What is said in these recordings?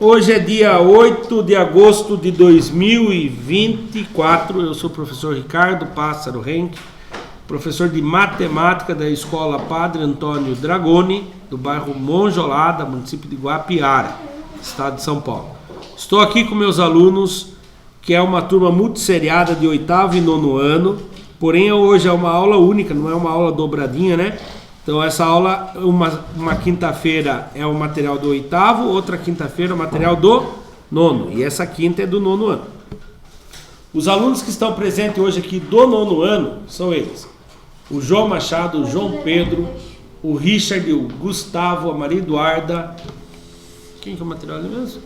Hoje é dia 8 de agosto de 2024. Eu sou o professor Ricardo Pássaro Henck, professor de matemática da Escola Padre Antônio Dragoni, do bairro Monjolada, município de Guapiara, estado de São Paulo. Estou aqui com meus alunos, que é uma turma multisseriada de 8º e 9º ano, porém hoje é uma aula única, não é uma aula dobradinha, né? Então essa aula, uma quinta-feira é o material do 8º, outra quinta-feira é o material do 9º, e essa quinta é do 9º ano. Os alunos que estão presentes hoje aqui do 9º ano são eles: o João Machado, o João Pedro, o Richard, o Gustavo, a Maria Eduarda. Quem que é o material ali mesmo?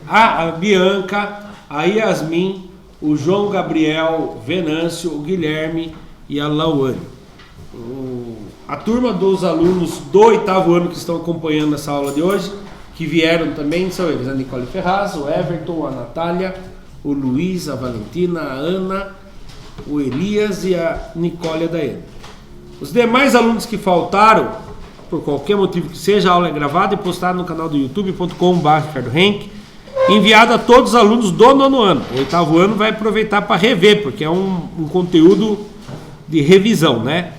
A Bianca, a Yasmin, o João Gabriel, Venâncio, o Guilherme e a Lauane. A turma dos alunos do 8º ano que estão acompanhando essa aula de hoje, que vieram também, são eles: a Nicole Ferraz, o Everton, a Natália, o Luiz, a Valentina, a Ana, o Elias e a Nicole e a Daiane. Os demais alunos que faltaram, por qualquer motivo que seja, a aula é gravada e postada no canal do youtube.com/ricardohenck, enviado a todos os alunos do 9º ano. O 8º ano vai aproveitar para rever, porque é um conteúdo de revisão, né?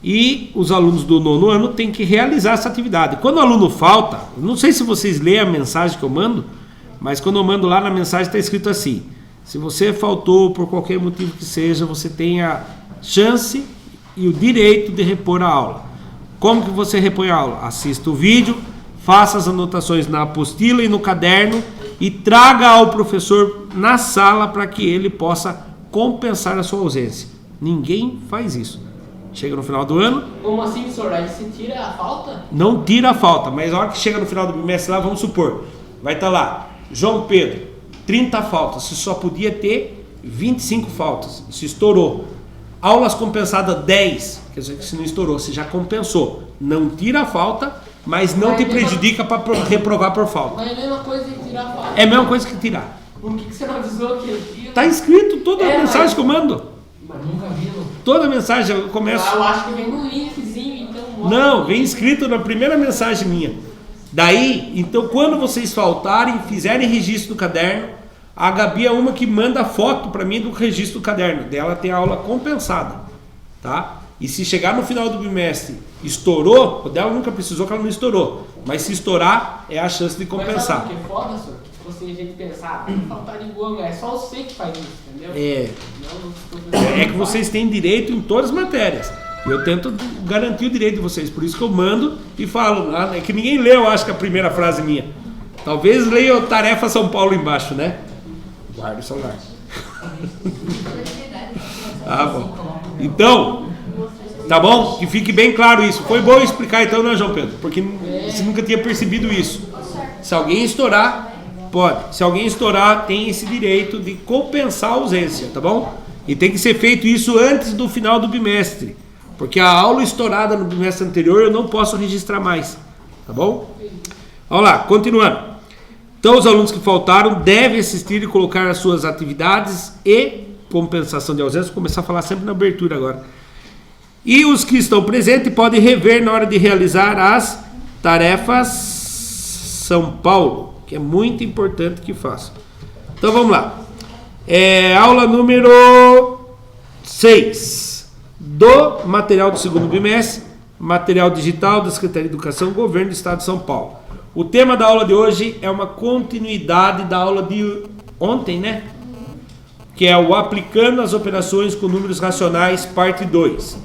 E os alunos do 9º ano têm que realizar essa atividade. Quando o aluno falta, não sei se vocês leem a mensagem que eu mando, mas quando eu mando lá na mensagem está escrito assim: se você faltou por qualquer motivo que seja, você tem a chance e o direito de repor a aula. Como que você repõe a aula? Assista o vídeo, faça as anotações na apostila e no caderno e traga ao professor na sala para que ele possa compensar a sua ausência. Ninguém faz isso. Chega no final do ano... Como assim, senhor? Aí você tira a falta? Não tira a falta, mas a hora que chega no final do bimestre lá, vamos supor, vai estar lá: João Pedro, 30 faltas, você só podia ter 25 faltas, isso estourou. Aulas compensadas 10, quer dizer que se não estourou, você já compensou. Não tira a falta, mas não te prejudica para reprovar por falta. Mas é a mesma coisa que tirar a falta. É a mesma coisa que tirar. Por que você não avisou que eu tiro? Está escrito toda a mensagem que eu mando. Mas nunca vi, não. Toda a mensagem eu começo... Eu acho que vem no linkzinho, então... Não, vem escrito na primeira mensagem minha. Daí, então, quando vocês faltarem, fizerem registro do caderno, a Gabi é uma que manda foto para mim do registro do caderno. Dela tem a aula compensada, tá? E se chegar no final do bimestre, estourou, o dela nunca precisou, que ela não estourou. Mas se estourar, é a chance de compensar. Mas sabe o que é foda, senhor? Você, a gente pensar, tem que faltar de boa, é só você que faz isso, entendeu? É que vocês têm direito em todas as matérias. Eu tento garantir o direito de vocês, por isso que eu mando e falo. É que ninguém leu, acho que a primeira frase minha. Talvez leia o Tarefa São Paulo embaixo, né? Guarda o celular. Tá bom. Então, tá bom? Que fique bem claro isso. Foi bom explicar então, né, João Pedro? Porque você nunca tinha percebido isso. Se alguém estourar, pode. Se alguém estourar, tem esse direito de compensar a ausência, tá bom? E tem que ser feito isso antes do final do bimestre. Porque a aula estourada no bimestre anterior eu não posso registrar mais, tá bom? Vamos lá, continuando. Então os alunos que faltaram devem assistir e colocar as suas atividades e compensação de ausência. Vou começar a falar sempre na abertura agora. E os que estão presentes podem rever na hora de realizar as tarefas São Paulo, que é muito importante que façam. Então vamos lá. Aula número 6 do material do segundo bimestre, material digital da Secretaria de Educação, Governo do Estado de São Paulo. O tema da aula de hoje é uma continuidade da aula de ontem, né? Que é o aplicando as operações com números racionais, parte 2.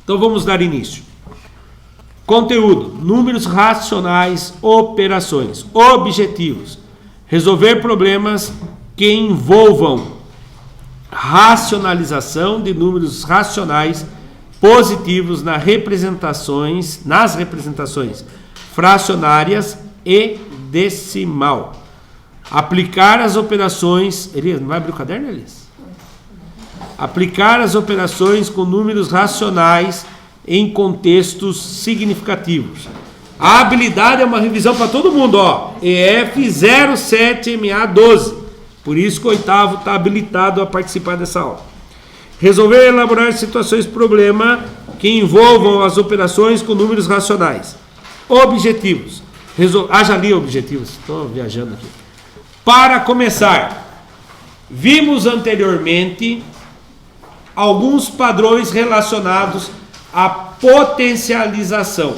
Então vamos dar início. Conteúdo: números racionais, operações, objetivos: resolver problemas que envolvam racionalização de números racionais positivos nas representações fracionárias e decimal. Aplicar as operações... Elias, não vai abrir o caderno, Elias? Aplicar as operações com números racionais em contextos significativos. A habilidade é uma revisão para todo mundo, ó. EF 07MA12. Por isso que o 8º está habilitado a participar dessa aula. Resolver e elaborar situações problema que envolvam as operações com números racionais. Objetivos: Já li objetivos, estou viajando aqui. Para começar, vimos anteriormente alguns padrões relacionados à potenciação,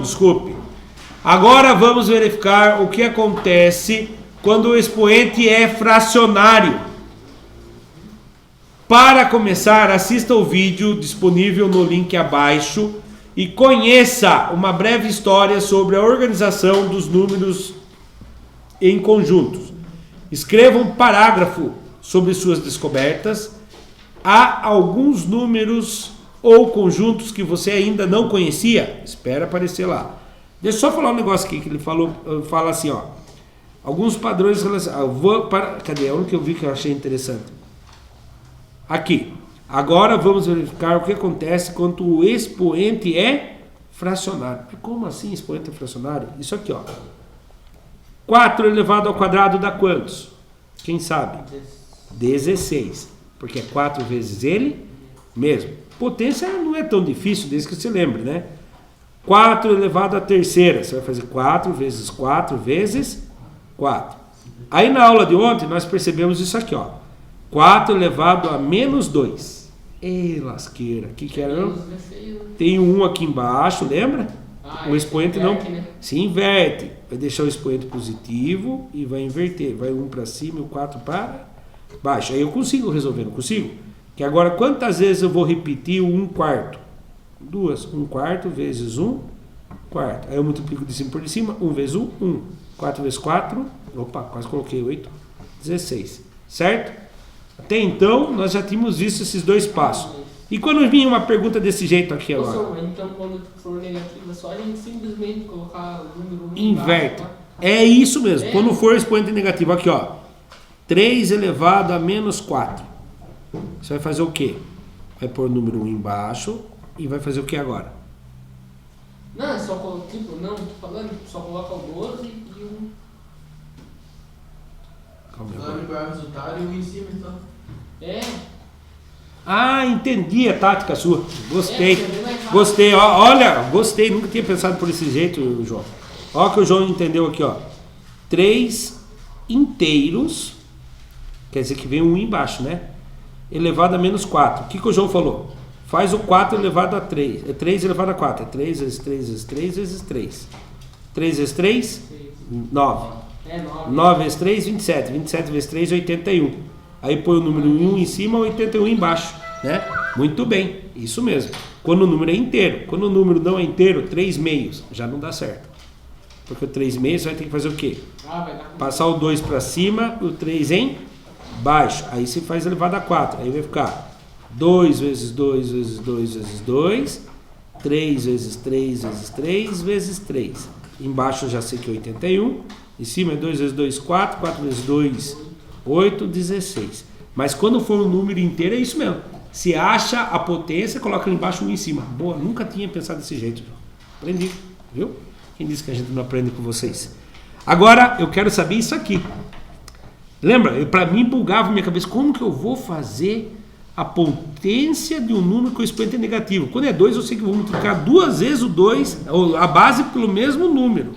desculpe. Agora vamos verificar o que acontece quando o expoente é fracionário. Para começar, assista o vídeo disponível no link abaixo e conheça uma breve história sobre a organização dos números em conjuntos. Escreva um parágrafo sobre suas descobertas. Há alguns números ou conjuntos que você ainda não conhecia? Espera aparecer lá. Deixa eu só falar um negócio aqui que ele fala assim, ó. Alguns padrões relacionados. Cadê? É um que eu vi que eu achei interessante. Aqui. Agora vamos verificar o que acontece quando o expoente é fracionário. Como assim expoente é fracionário? Isso aqui, ó. 4 elevado ao quadrado dá quantos? Quem sabe? 16. Porque é 4 vezes ele mesmo. Potência não é tão difícil, desde que você lembre, né? 4 elevado à terceira. Você vai fazer 4 vezes 4 vezes 4. Aí na aula de ontem nós percebemos isso aqui, ó. 4 elevado a menos 2. Ei, lasqueira. O que era? Tem um 1 aqui embaixo, lembra? O expoente não se inverte. Vai deixar o expoente positivo e vai inverter. Vai 1 para cima e o 4 para baixo. Aí eu consigo resolver, não consigo? Que agora quantas vezes eu vou repetir o 1 quarto? 2. 1 quarto vezes 1 quarto. Aí eu multiplico de cima por de cima. 1 vezes 1, 1. 4 vezes 4. Opa, quase coloquei 8. 16. Certo? Até então, nós já tínhamos visto esses dois passos. E quando vinha uma pergunta desse jeito aqui agora? Professor, então quando for negativa, só a gente simplesmente colocar o número 1 inverte. É isso mesmo. Quando for expoente negativo, aqui ó. 3 elevado a menos 4. Você vai fazer o quê? Vai pôr o número 1 embaixo e vai fazer o que agora? Não, só tipo, não, tô falando, só coloca o 12 e o... Calma Vai para o resultado e o em cima então. Ah, entendi a tática sua. Gostei. Gostei. Olha, gostei. Nunca tinha pensado por esse jeito, João. Olha o que o João entendeu aqui, ó. 3 inteiros. Quer dizer que vem 1 embaixo, né? Elevado a menos 4. O que o João falou? Faz o 4 elevado a 3. É 3 elevado a 4. É 3 vezes 3 vezes 3 vezes 3. 3 vezes 3? 9. 9 vezes 3, 27. 27 vezes 3, 81. Aí põe o número 1 em cima, 81 embaixo, né? Muito bem, isso mesmo. Quando o número é inteiro. Quando o número não é inteiro, 3 meios, já não dá certo. Porque o 3 meios vai ter que fazer o quê? Passar o 2 para cima, o 3 em baixo. Aí se faz elevado a 4. Aí vai ficar 2 vezes 2 vezes 2 vezes 2. 3 vezes 3 vezes 3 vezes 3. Embaixo eu já sei que é 81. Em cima é 2 vezes 2, 4. 4 vezes 2, 8, 16. Mas quando for um número inteiro é isso mesmo. Se acha a potência, coloca ali embaixo 1 em cima. Boa, nunca tinha pensado desse jeito. Aprendi, viu? Quem disse que a gente não aprende com vocês? Agora eu quero saber isso aqui. Lembra? Para mim bugava minha cabeça. Como que eu vou fazer a potência de um número com expoente negativo? Quando é 2 eu sei que vou multiplicar 2 vezes o 2, a base pelo mesmo número.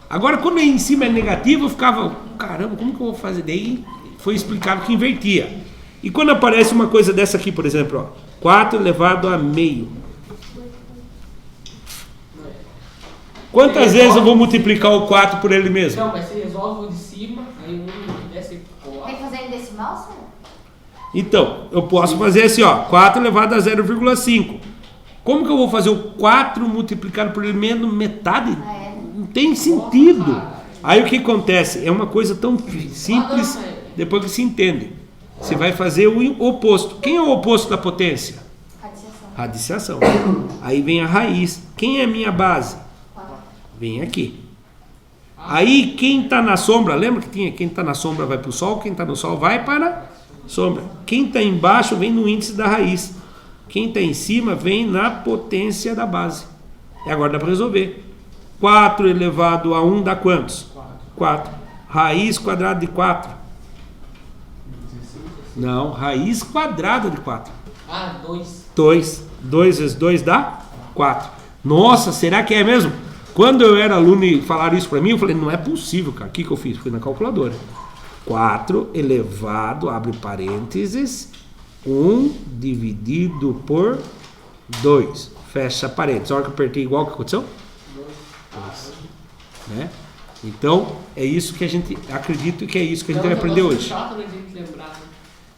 Agora quando em cima é negativo eu ficava, caramba, como que eu vou fazer? Daí foi explicado que invertia. E quando aparece uma coisa dessa aqui, por exemplo, ó, 4 elevado a meio. Quantas vezes eu vou multiplicar o 4 por ele mesmo? Não, mas você resolve o de cima, aí o número desce. Tem que fazer em decimal, senhor? Então, eu posso fazer assim, ó, 4 elevado a 0,5. Como que eu vou fazer o 4 multiplicado por ele menos metade? Não tem sentido. Aí o que acontece? É uma coisa tão simples, depois que se entende. Você vai fazer o oposto. Quem é o oposto da potência? Radiciação. Aí vem a raiz. Quem é a minha base? Vem aqui. Aí quem está na sombra, lembra que tinha quem está na sombra vai para o sol, quem está no sol vai para a sombra. Quem está embaixo vem no índice da raiz. Quem está em cima vem na potência da base. E agora dá para resolver. 4 elevado a 1 dá quantos? 4. Raiz quadrada de 4. Não, raiz quadrada de 4. 2. 2. 2 vezes 2 dá 4. Nossa, será que é mesmo? Quando eu era aluno e falaram isso para mim, eu falei, não é possível, cara. O que eu fiz? Fui na calculadora. 4 elevado, abre parênteses, 1 dividido por 2. Fecha parênteses. A hora que eu apertei igual, o que aconteceu? 2. Né? Então, é isso que a gente acredita que é isso que a gente vai aprender hoje. Chato, né, gente lembrar,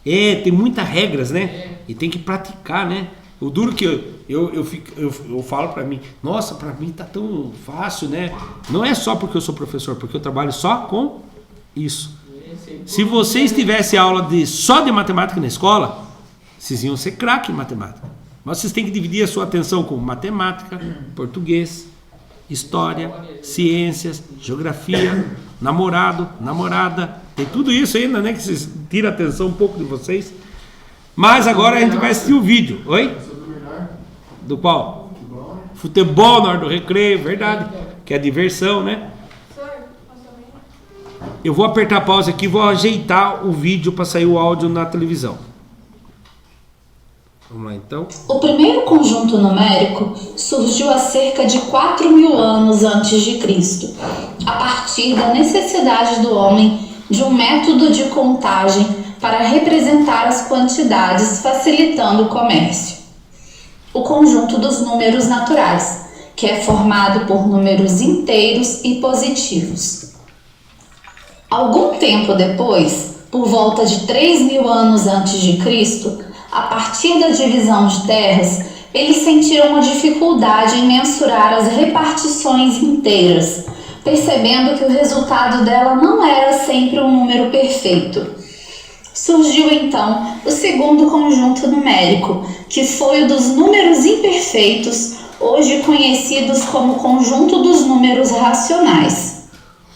né? Tem muitas regras, né? E tem que praticar, né? O duro que eu falo pra mim, nossa, pra mim tá tão fácil, né? Não é só porque eu sou professor, porque eu trabalho só com isso. Se vocês tivessem aula só de matemática na escola, vocês iam ser craque em matemática. Mas vocês têm que dividir a sua atenção com matemática, português, história, ciências, geografia, namorado, namorada. Tem tudo isso ainda, né? Que vocês tiram a atenção um pouco de vocês. Mas agora a gente vai assistir o vídeo. Oi? Do qual? Futebol na hora do recreio, verdade. Que é a diversão, né? Eu vou apertar a pausa aqui e vou ajeitar o vídeo para sair o áudio na televisão. Vamos lá então. O primeiro conjunto numérico surgiu há cerca de 4.000 anos antes de Cristo, a partir da necessidade do homem de um método de contagem para representar as quantidades, facilitando o comércio. O conjunto dos números naturais, que é formado por números inteiros e positivos. Algum tempo depois, por volta de 3.000 anos antes de Cristo, a partir da divisão de terras, eles sentiram uma dificuldade em mensurar as repartições inteiras, percebendo que o resultado dela não era sempre um número perfeito. Surgiu então o segundo conjunto numérico, que foi o dos números imperfeitos, hoje conhecidos como conjunto dos números racionais.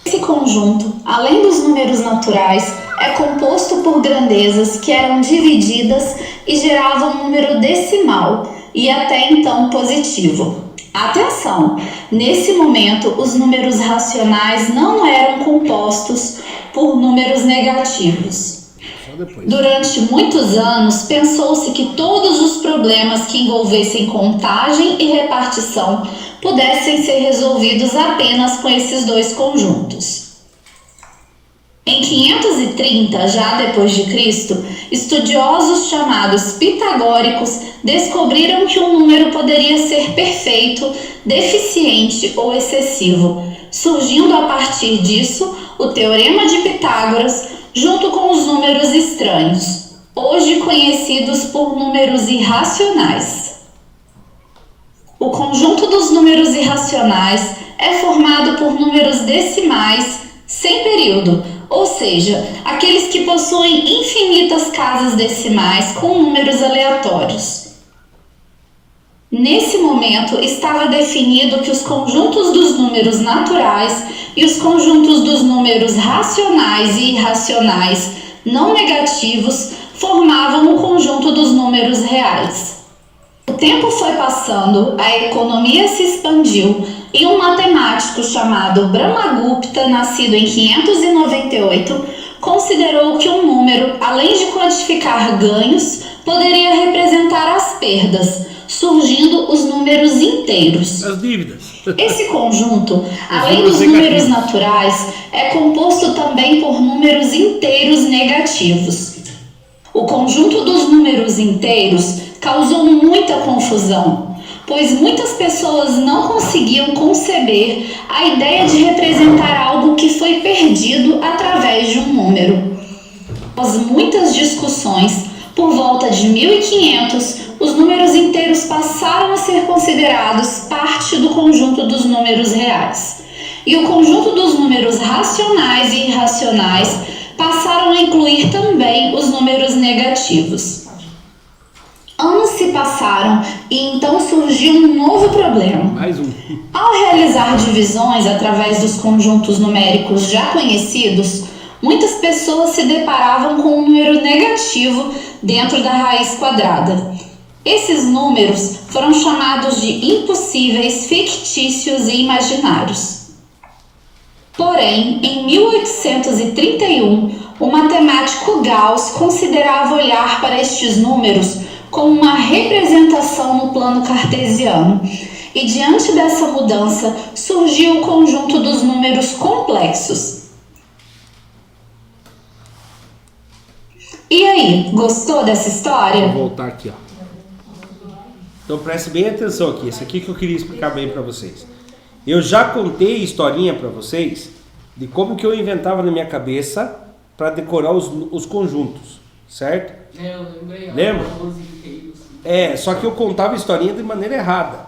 Esse conjunto, além dos números naturais, é composto por grandezas que eram divididas e geravam um número decimal e até então positivo. Atenção! Nesse momento, os números racionais não eram compostos por números negativos. Durante muitos anos, pensou-se que todos os problemas que envolvessem contagem e repartição pudessem ser resolvidos apenas com esses dois conjuntos. Em 530, já depois de Cristo, estudiosos chamados pitagóricos descobriram que um número poderia ser perfeito, deficiente ou excessivo, surgindo a partir disso o Teorema de Pitágoras, junto com os números estranhos, hoje conhecidos por números irracionais. O conjunto dos números irracionais é formado por números decimais sem período, ou seja, aqueles que possuem infinitas casas decimais com números aleatórios. Nesse momento, estava definido que os conjuntos dos números naturais e os conjuntos dos números racionais e irracionais não negativos formavam o conjunto dos números reais. O tempo foi passando, a economia se expandiu e um matemático chamado Brahmagupta, nascido em 598, considerou que um número, além de quantificar ganhos, poderia representar as perdas, surgindo os números inteiros. As dívidas. Esse conjunto, além dos números naturais, é composto também por números inteiros negativos. O conjunto dos números inteiros causou muita confusão, pois muitas pessoas não conseguiam conceber a ideia de representar algo que foi perdido através de um número. Após muitas discussões, por volta de 1500, os números inteiros passaram a ser considerados parte do conjunto dos números reais. E o conjunto dos números racionais e irracionais passaram a incluir também os números negativos. Anos se passaram e então surgiu um novo problema. Mais um. Ao realizar divisões através dos conjuntos numéricos já conhecidos, muitas pessoas se deparavam com um número negativo dentro da raiz quadrada. Esses números foram chamados de impossíveis, fictícios e imaginários. Porém, em 1831, o matemático Gauss considerava olhar para estes números como uma representação no plano cartesiano E diante dessa mudança surgiu o conjunto dos números complexos. E aí, gostou dessa história? Vou voltar aqui, ó. Então preste bem atenção aqui, esse aqui que eu queria explicar bem para vocês. Eu já contei historinha para vocês de como que eu inventava na minha cabeça para decorar os conjuntos, certo? Eu lembrei. Lembra? 11 inteiros. Só que eu contava a historinha de maneira errada.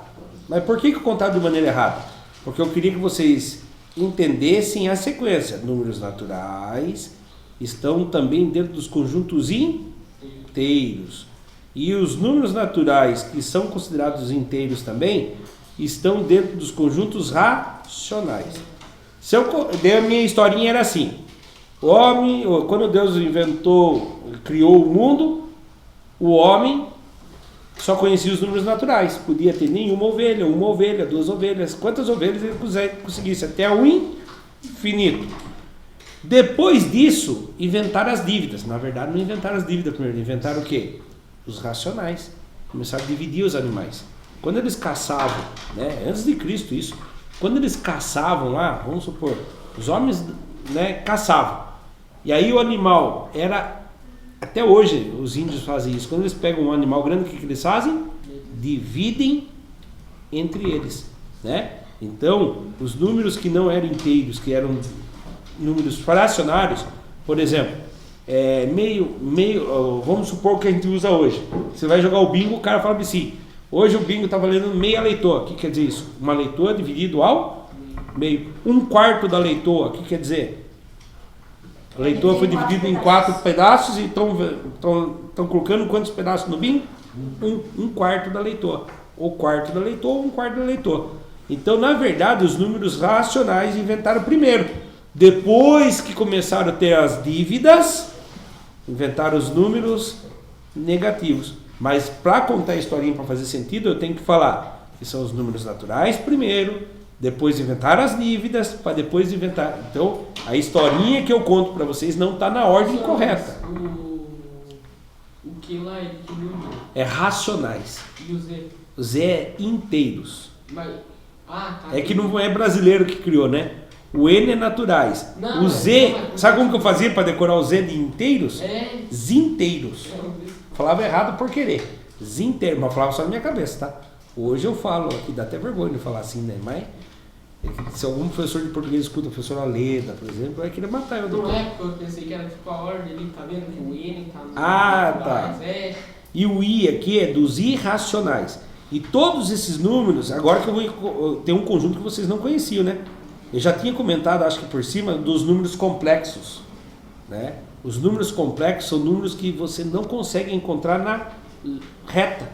Mas por que eu contava de maneira errada? Porque eu queria que vocês entendessem a sequência. Números naturais estão também dentro dos conjuntos inteiros. E os números naturais, que são considerados inteiros também, estão dentro dos conjuntos racionais. A minha historinha era assim: o homem, quando Deus criou o mundo, o homem só conhecia os números naturais. Podia ter nenhuma ovelha, uma ovelha, 2 ovelhas, quantas ovelhas ele conseguisse, até o infinito. Depois disso, inventaram as dívidas. Na verdade, não inventaram as dívidas primeiro, inventaram o quê? Os racionais. Começaram a dividir os animais. Quando eles caçavam, né, antes de Cristo isso, quando eles caçavam lá, vamos supor, os homens, né, caçavam. E aí o animal era, até hoje os índios fazem isso, quando eles pegam um animal grande, o que eles fazem? Dividem entre eles, né? Então, os números que não eram inteiros, que eram números fracionários, por exemplo, vamos supor que a gente usa hoje. Você vai jogar o bingo, o cara fala assim: hoje o bingo está valendo meia leitoa. O que quer dizer isso? Uma leitoa dividido ao meio. 1/4 da leitoa. O que quer dizer? A leitoa foi dividida em 4 pedaços e estão colocando quantos pedaços no bingo? 1/4 da leitoa. Ou quarto da leitoa, 1/4 da leitoa. Então, na verdade, os números racionais inventaram primeiro. Depois que começaram a ter as dívidas, inventaram os números negativos. Mas para contar a historinha, para fazer sentido, eu tenho que falar que são os números naturais primeiro, depois inventaram as dívidas, para depois inventar. Então, a historinha que eu conto para vocês não está na ordem correta. O que lá é que número? É racionais. E o Z? O Z é inteiros. Tá. É que não é brasileiro que criou, né? O N é naturais. Não, o Z, sabe como que eu fazia para decorar o Z de inteiros? Zinteiros. Falava errado por querer. Zinteiros, mas falava só na minha cabeça, tá? Hoje eu falo, aqui dá até vergonha de falar assim, né? Mas se algum professor de português escuta, o professor Aleda, por exemplo, vai querer matar eu. Não é porque eu pensei que era tipo a ordem ali, tá vendo? Que o N tá no... Tá. E o I aqui é dos irracionais. E todos esses números, agora que eu tenho um conjunto que vocês não conheciam, né? Eu já tinha comentado, acho que por cima, dos números complexos, né? Os números complexos são números que você não consegue encontrar na reta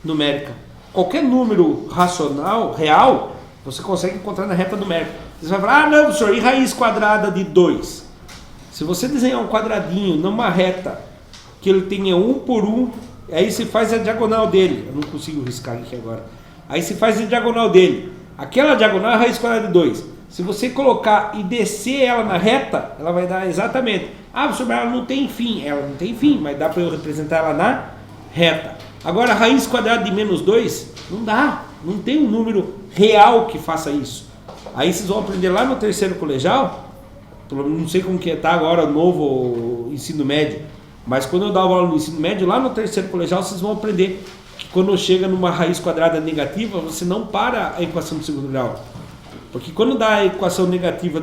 numérica. Qualquer número racional, real, você consegue encontrar na reta numérica. Você vai falar: não, professor, e raiz quadrada de 2? Se você desenhar um quadradinho numa reta, que ele tenha 1 por 1, aí você faz a diagonal dele. Eu não consigo riscar aqui agora. Aí você faz a diagonal dele. Aquela diagonal é a raiz quadrada de 2. Se você colocar e descer ela na reta, ela vai dar exatamente. Professor, mas ela não tem fim. Ela não tem fim, mas dá para eu representar ela na reta. Agora, a raiz quadrada de menos 2, não dá. Não tem um número real que faça isso. Aí vocês vão aprender lá no terceiro colegial, não sei como que está agora o novo ensino médio, mas quando eu dava aula no ensino médio, lá no terceiro colegial, vocês vão aprender que quando chega numa raiz quadrada negativa, você não para a equação do segundo grau. Porque quando dá a equação negativa,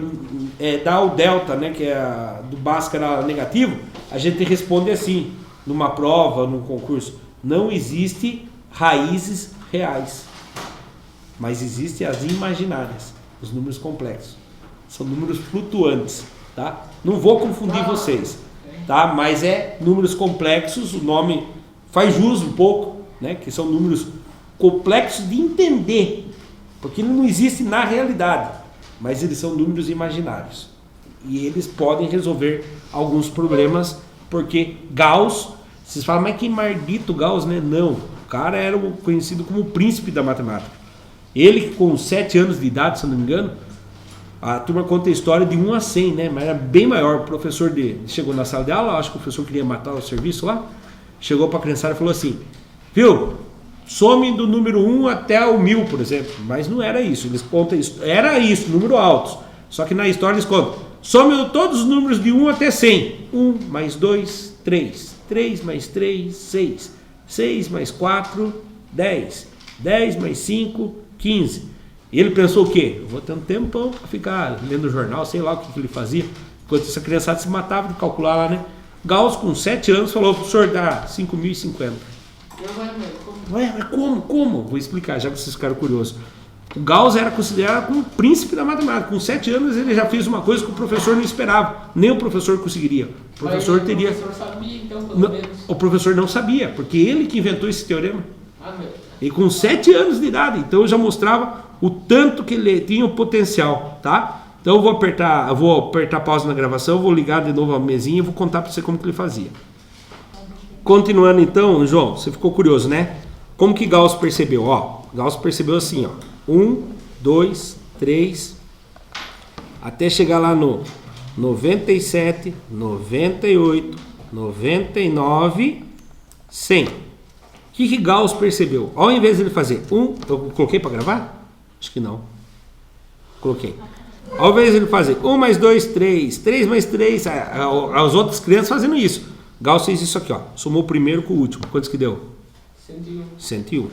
dá o delta, né, que é do Bhaskara negativo, a gente responde assim, numa prova, num concurso: não existe raízes reais, mas existem as imaginárias, os números complexos. São números flutuantes, tá? Não vou confundir vocês, tá? Mas números complexos, o nome faz jus um pouco, né? Que são números complexos de entender, porque não existem na realidade, mas eles são números imaginários. E eles podem resolver alguns problemas, porque Gauss, vocês falam: mas que maldito Gauss, né? Não, o cara era conhecido como o príncipe da matemática. Ele, com 7 anos de idade, se não me engano, a turma conta a história de 1 a 100, né? Mas era bem maior. O professor chegou na sala de aula, acho que o professor queria matar o serviço lá, chegou para a criançada e falou assim: viu, some do número 1 até o 1000, por exemplo. Mas não era isso, eles contam isso. Era isso, número altos. Só que na história eles contam. Some todos os números de 1 até 100. 1 mais 2, 3. 3 mais 3, 6. 6 mais 4, 10. 10 mais 5, 15. E ele pensou o quê? Eu vou ter um tempão para ficar lendo jornal, sei lá o que ele fazia. Enquanto essa criançada se matava de calcular lá, né? Gauss, com 7 anos, falou: professor, dá 5.050. Ué, mas como? Vou explicar, já que vocês ficaram curiosos. O Gauss era considerado como o príncipe da matemática. Com 7 anos ele já fez uma coisa que o professor não esperava. Nem o professor conseguiria. O professor teria... O professor sabia, então, pelo menos. O professor não sabia, porque ele que inventou esse teorema. Meu. E com 7 anos de idade. Então já mostrava o tanto que ele tinha o potencial, tá? Então eu vou apertar pausa na gravação, vou ligar de novo a mesinha e vou contar para você como que ele fazia. Continuando então, João, você ficou curioso, né? Como que Gauss percebeu? Ó, Gauss percebeu assim, ó. 1, 2, 3, até chegar lá no 97, 98, 99, 100. O que Gauss percebeu? Ao invés de ele fazer eu coloquei para gravar? Acho que não. Coloquei. Ao invés de ele fazer 1 mais 2, 3, 3 mais 3, as outras crianças fazendo isso. Gauss fez isso aqui, ó. Somou o primeiro com o último. Quantos que deu? 101. 101.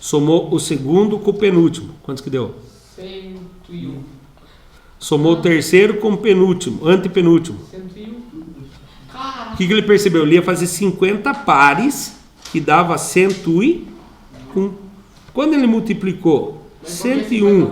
Somou o segundo com o penúltimo. Quantos que deu? 101. Somou o terceiro com o penúltimo, antepenúltimo. 101. O que ele percebeu? Ele ia fazer 50 pares, que dava 101. Quando ele multiplicou 101,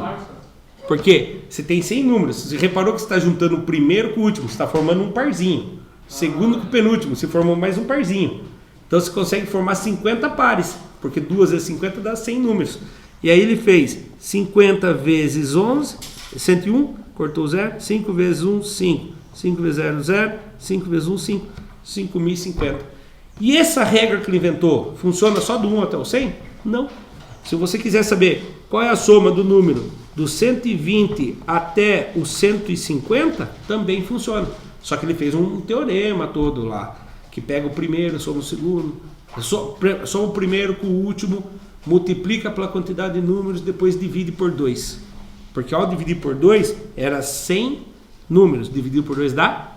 porque você tem 100 números, você reparou que você está juntando o primeiro com o último, você está formando um parzinho. Segundo com o penúltimo, você formou mais um parzinho. Então você consegue formar 50 pares, porque 2 vezes 50 dá 100 números. E aí ele fez 50 vezes 11, 101, cortou 0, 5 vezes 1, 5, 5 vezes 0, 0, 5 vezes 1, 5, 5.050. E essa regra que ele inventou, funciona só do 1 até o 100? Não. Se você quiser saber qual é a soma do número do 120 até o 150, também funciona. Só que ele fez um teorema todo lá, que pega o primeiro, soma o segundo, soma o primeiro com o último, multiplica pela quantidade de números, depois divide por 2. Porque ao dividir por 2, era 100 números, dividido por 2 dá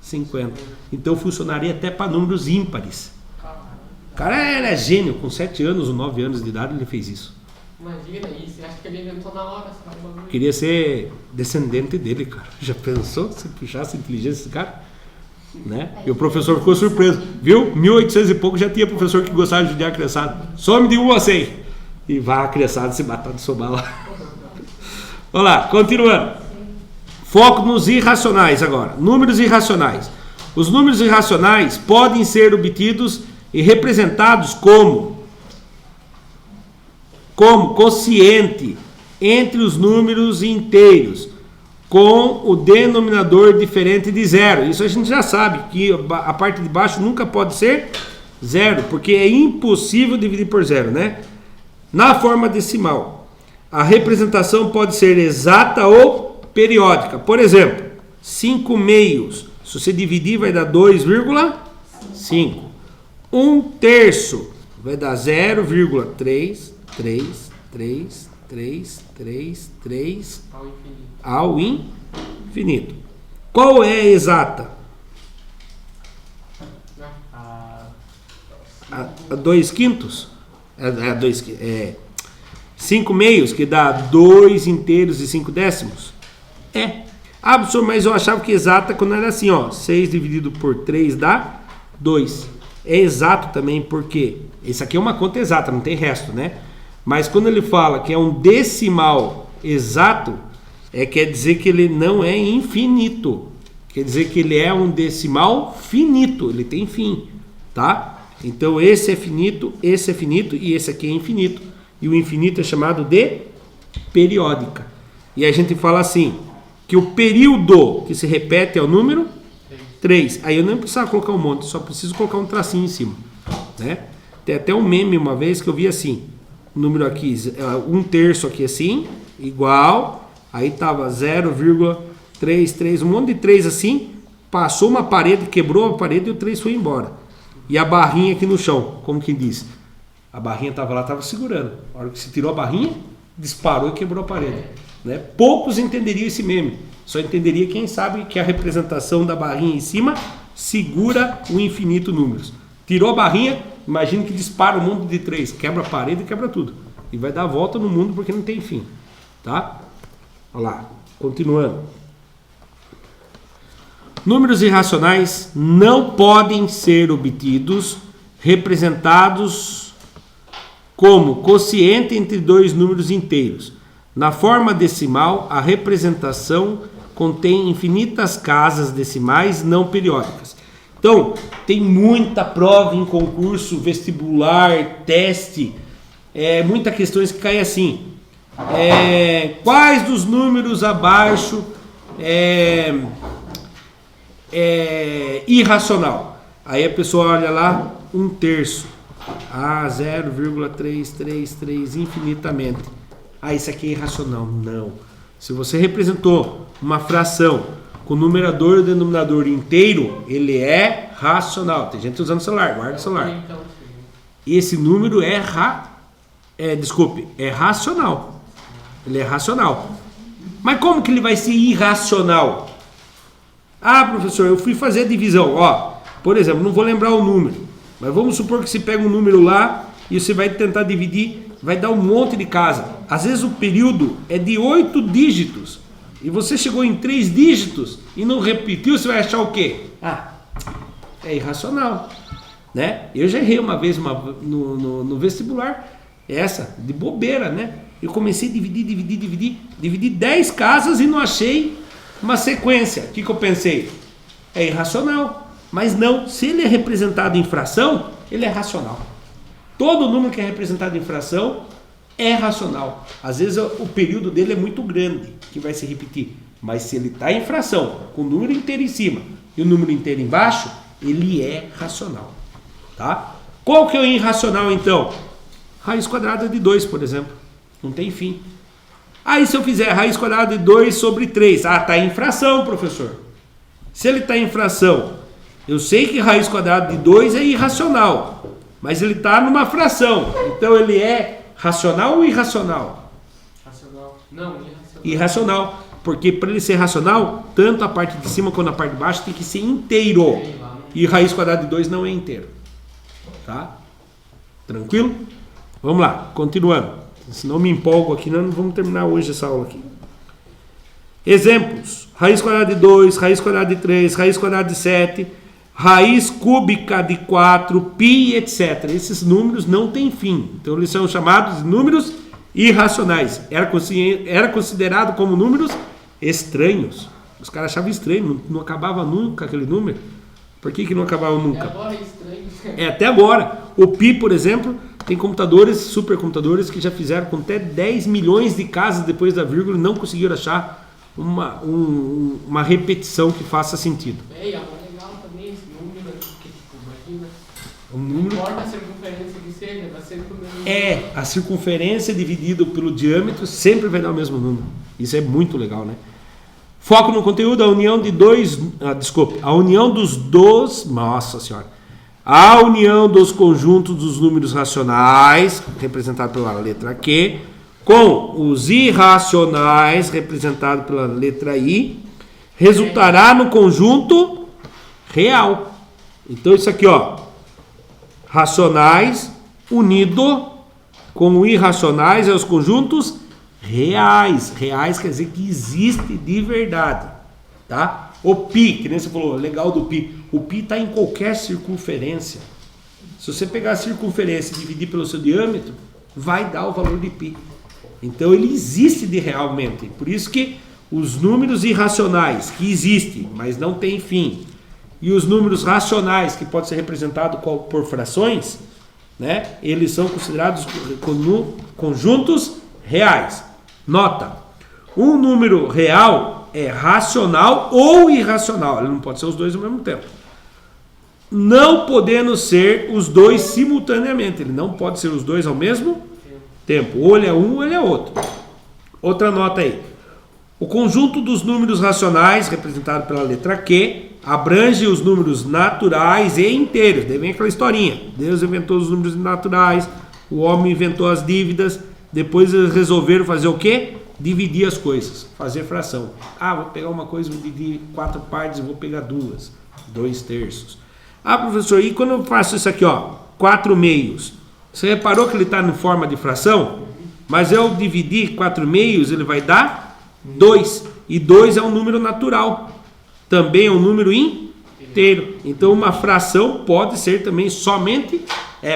50. Então funcionaria até para números ímpares. O cara era gênio, com 7 anos ou 9 anos de idade ele fez isso. Imagina isso, acho que ele inventou na hora. Queria ser descendente dele, cara. Já pensou se puxasse a inteligência desse cara? Né? E o professor ficou surpreso. Viu? 1800 e pouco já tinha professor que gostava de judiar a criançada. Some de 1 a 100. E vai a criançada se matar de somar lá. Vamos lá, continuando. Foco nos irracionais agora. Números irracionais. Os números irracionais podem ser obtidos e representados como quociente entre os números inteiros, com o denominador diferente de zero. Isso a gente já sabe, que a parte de baixo nunca pode ser zero, porque é impossível dividir por zero, né? Na forma decimal, a representação pode ser exata ou periódica. Por exemplo, 5 meios, se você dividir vai dar 2,5. 1/3 vai dar 0,33333 ao infinito. Qual é a exata? A 2/5? 5 meios, que dá 2 inteiros e 5 décimos? É. Ah, professor, mas eu achava que exata quando era assim, ó. 6 dividido por 3 dá 2. É exato também porque isso aqui é uma conta exata, não tem resto, né? Mas quando ele fala que é um decimal exato, quer dizer que ele não é infinito. Quer dizer que ele é um decimal finito, ele tem fim, tá? Então esse é finito e esse aqui é infinito. E o infinito é chamado de periódica. E a gente fala assim, que o período que se repete é o número 3. Aí eu não precisava colocar um monte, só preciso colocar um tracinho em cima, né? Tem até um meme uma vez que eu vi assim, o número aqui, 1/3 aqui assim, igual, aí tava 0,33, um monte de 3 assim, passou uma parede, quebrou a parede e o 3 foi embora. E a barrinha aqui no chão, como que diz? A barrinha estava lá, estava segurando. A hora que se tirou a barrinha, disparou e quebrou a parede. Né? Poucos entenderiam esse meme. Só entenderia quem sabe que a representação da barrinha em cima segura o infinito números. Tirou a barrinha, imagina que dispara um mundo de 3, quebra a parede e quebra tudo. E vai dar a volta no mundo porque não tem fim. Tá? Olha lá, continuando. Números irracionais não podem ser obtidos representados como quociente entre dois números inteiros. Na forma decimal, a representação contém infinitas casas decimais não periódicas. Então, tem muita prova em concurso, vestibular, teste, muitas questões que caem assim. Quais dos números abaixo irracional? Aí a pessoa olha lá, 1/3. 0,333 infinitamente. Isso aqui é irracional. Não. Se você representou uma fração com numerador e denominador inteiro, ele é racional. Tem gente usando o celular, guarda o celular. Esse número é racional. Ele é racional. Mas como que ele vai ser irracional? Professor, eu fui fazer a divisão. Por exemplo, não vou lembrar o número, mas vamos supor que você pega um número lá e você vai tentar dividir, vai dar um monte de casa. Às vezes o período é de 8 dígitos e você chegou em 3 dígitos e não repetiu, você vai achar o quê? É irracional, né? Eu já errei uma vez no vestibular, de bobeira, né? Eu comecei a dividir 10 casas e não achei uma sequência. O que eu pensei? É irracional. Mas não, se ele é representado em fração, ele é racional. Todo número que é representado em fração é racional. Às vezes o período dele é muito grande, que vai se repetir. Mas se ele está em fração, com o número inteiro em cima e o número inteiro embaixo, ele é racional. Tá? Qual que é o irracional então? Raiz quadrada de 2, por exemplo. Não tem fim. Aí se eu fizer raiz quadrada de 2 sobre 3, está em fração, professor. Se ele está em fração, eu sei que raiz quadrada de 2 é irracional, mas ele está numa fração. Então ele é racional ou irracional? Racional. Não, irracional. Irracional. Porque para ele ser racional, tanto a parte de cima quanto a parte de baixo tem que ser inteiro. E raiz quadrada de 2 não é inteiro. Tá? Tranquilo? Vamos lá, continuando. Senão me empolgo aqui, não vamos terminar hoje essa aula aqui. Exemplos. Raiz quadrada de 2, raiz quadrada de 3, raiz quadrada de 7, raiz cúbica de 4, π, etc. Esses números não têm fim. Então eles são chamados de números irracionais. Era considerado como números estranhos. Os caras achavam estranho, não acabava nunca aquele número. Por que não acabava nunca? Agora é estranho. Até agora. O π, por exemplo, tem computadores, supercomputadores que já fizeram com até 10 milhões de casas depois da vírgula e não conseguiram achar uma repetição que faça sentido. Agora é legal também esse número, porque imagina, Não importa a circunferência que seja, vai sempre o mesmo número. A circunferência dividido pelo diâmetro sempre vai dar o mesmo número. Isso é muito legal, né? Foco no conteúdo, a união de a união a união dos conjuntos dos números racionais, representado pela letra Q, com os irracionais, representado pela letra I, resultará no conjunto real. Então isso aqui, racionais unido com irracionais é os conjuntos reais. Reais quer dizer que existe de verdade, tá? O π, que nem você falou, legal do π. O π está em qualquer circunferência. Se você pegar a circunferência e dividir pelo seu diâmetro, vai dar o valor de π. Então ele existe de realmente. Por isso que os números irracionais que existem, mas não tem fim, e os números racionais que podem ser representados por frações, né, eles são considerados conjuntos reais. Nota: um número real é racional ou irracional. Ele não pode ser os dois ao mesmo tempo. Não podendo ser os dois simultaneamente. Ele não pode ser os dois ao mesmo tempo. Ou ele é um ou ele é outro. Outra nota aí. O conjunto dos números racionais, representado pela letra Q, abrange os números naturais e inteiros. Daí vem aquela historinha. Deus inventou os números naturais, o homem inventou as dívidas, depois eles resolveram fazer o quê? Dividir as coisas, fazer fração. Ah, vou pegar uma coisa, vou dividir em 4 partes, vou pegar 2, 2/3. Ah, professor, e quando eu faço isso aqui, ó, 4/2, você reparou que ele está em forma de fração? Mas eu dividir 4/2, ele vai dar 2, e 2 é um número natural, também é um número inteiro. Então uma fração pode ser também somente,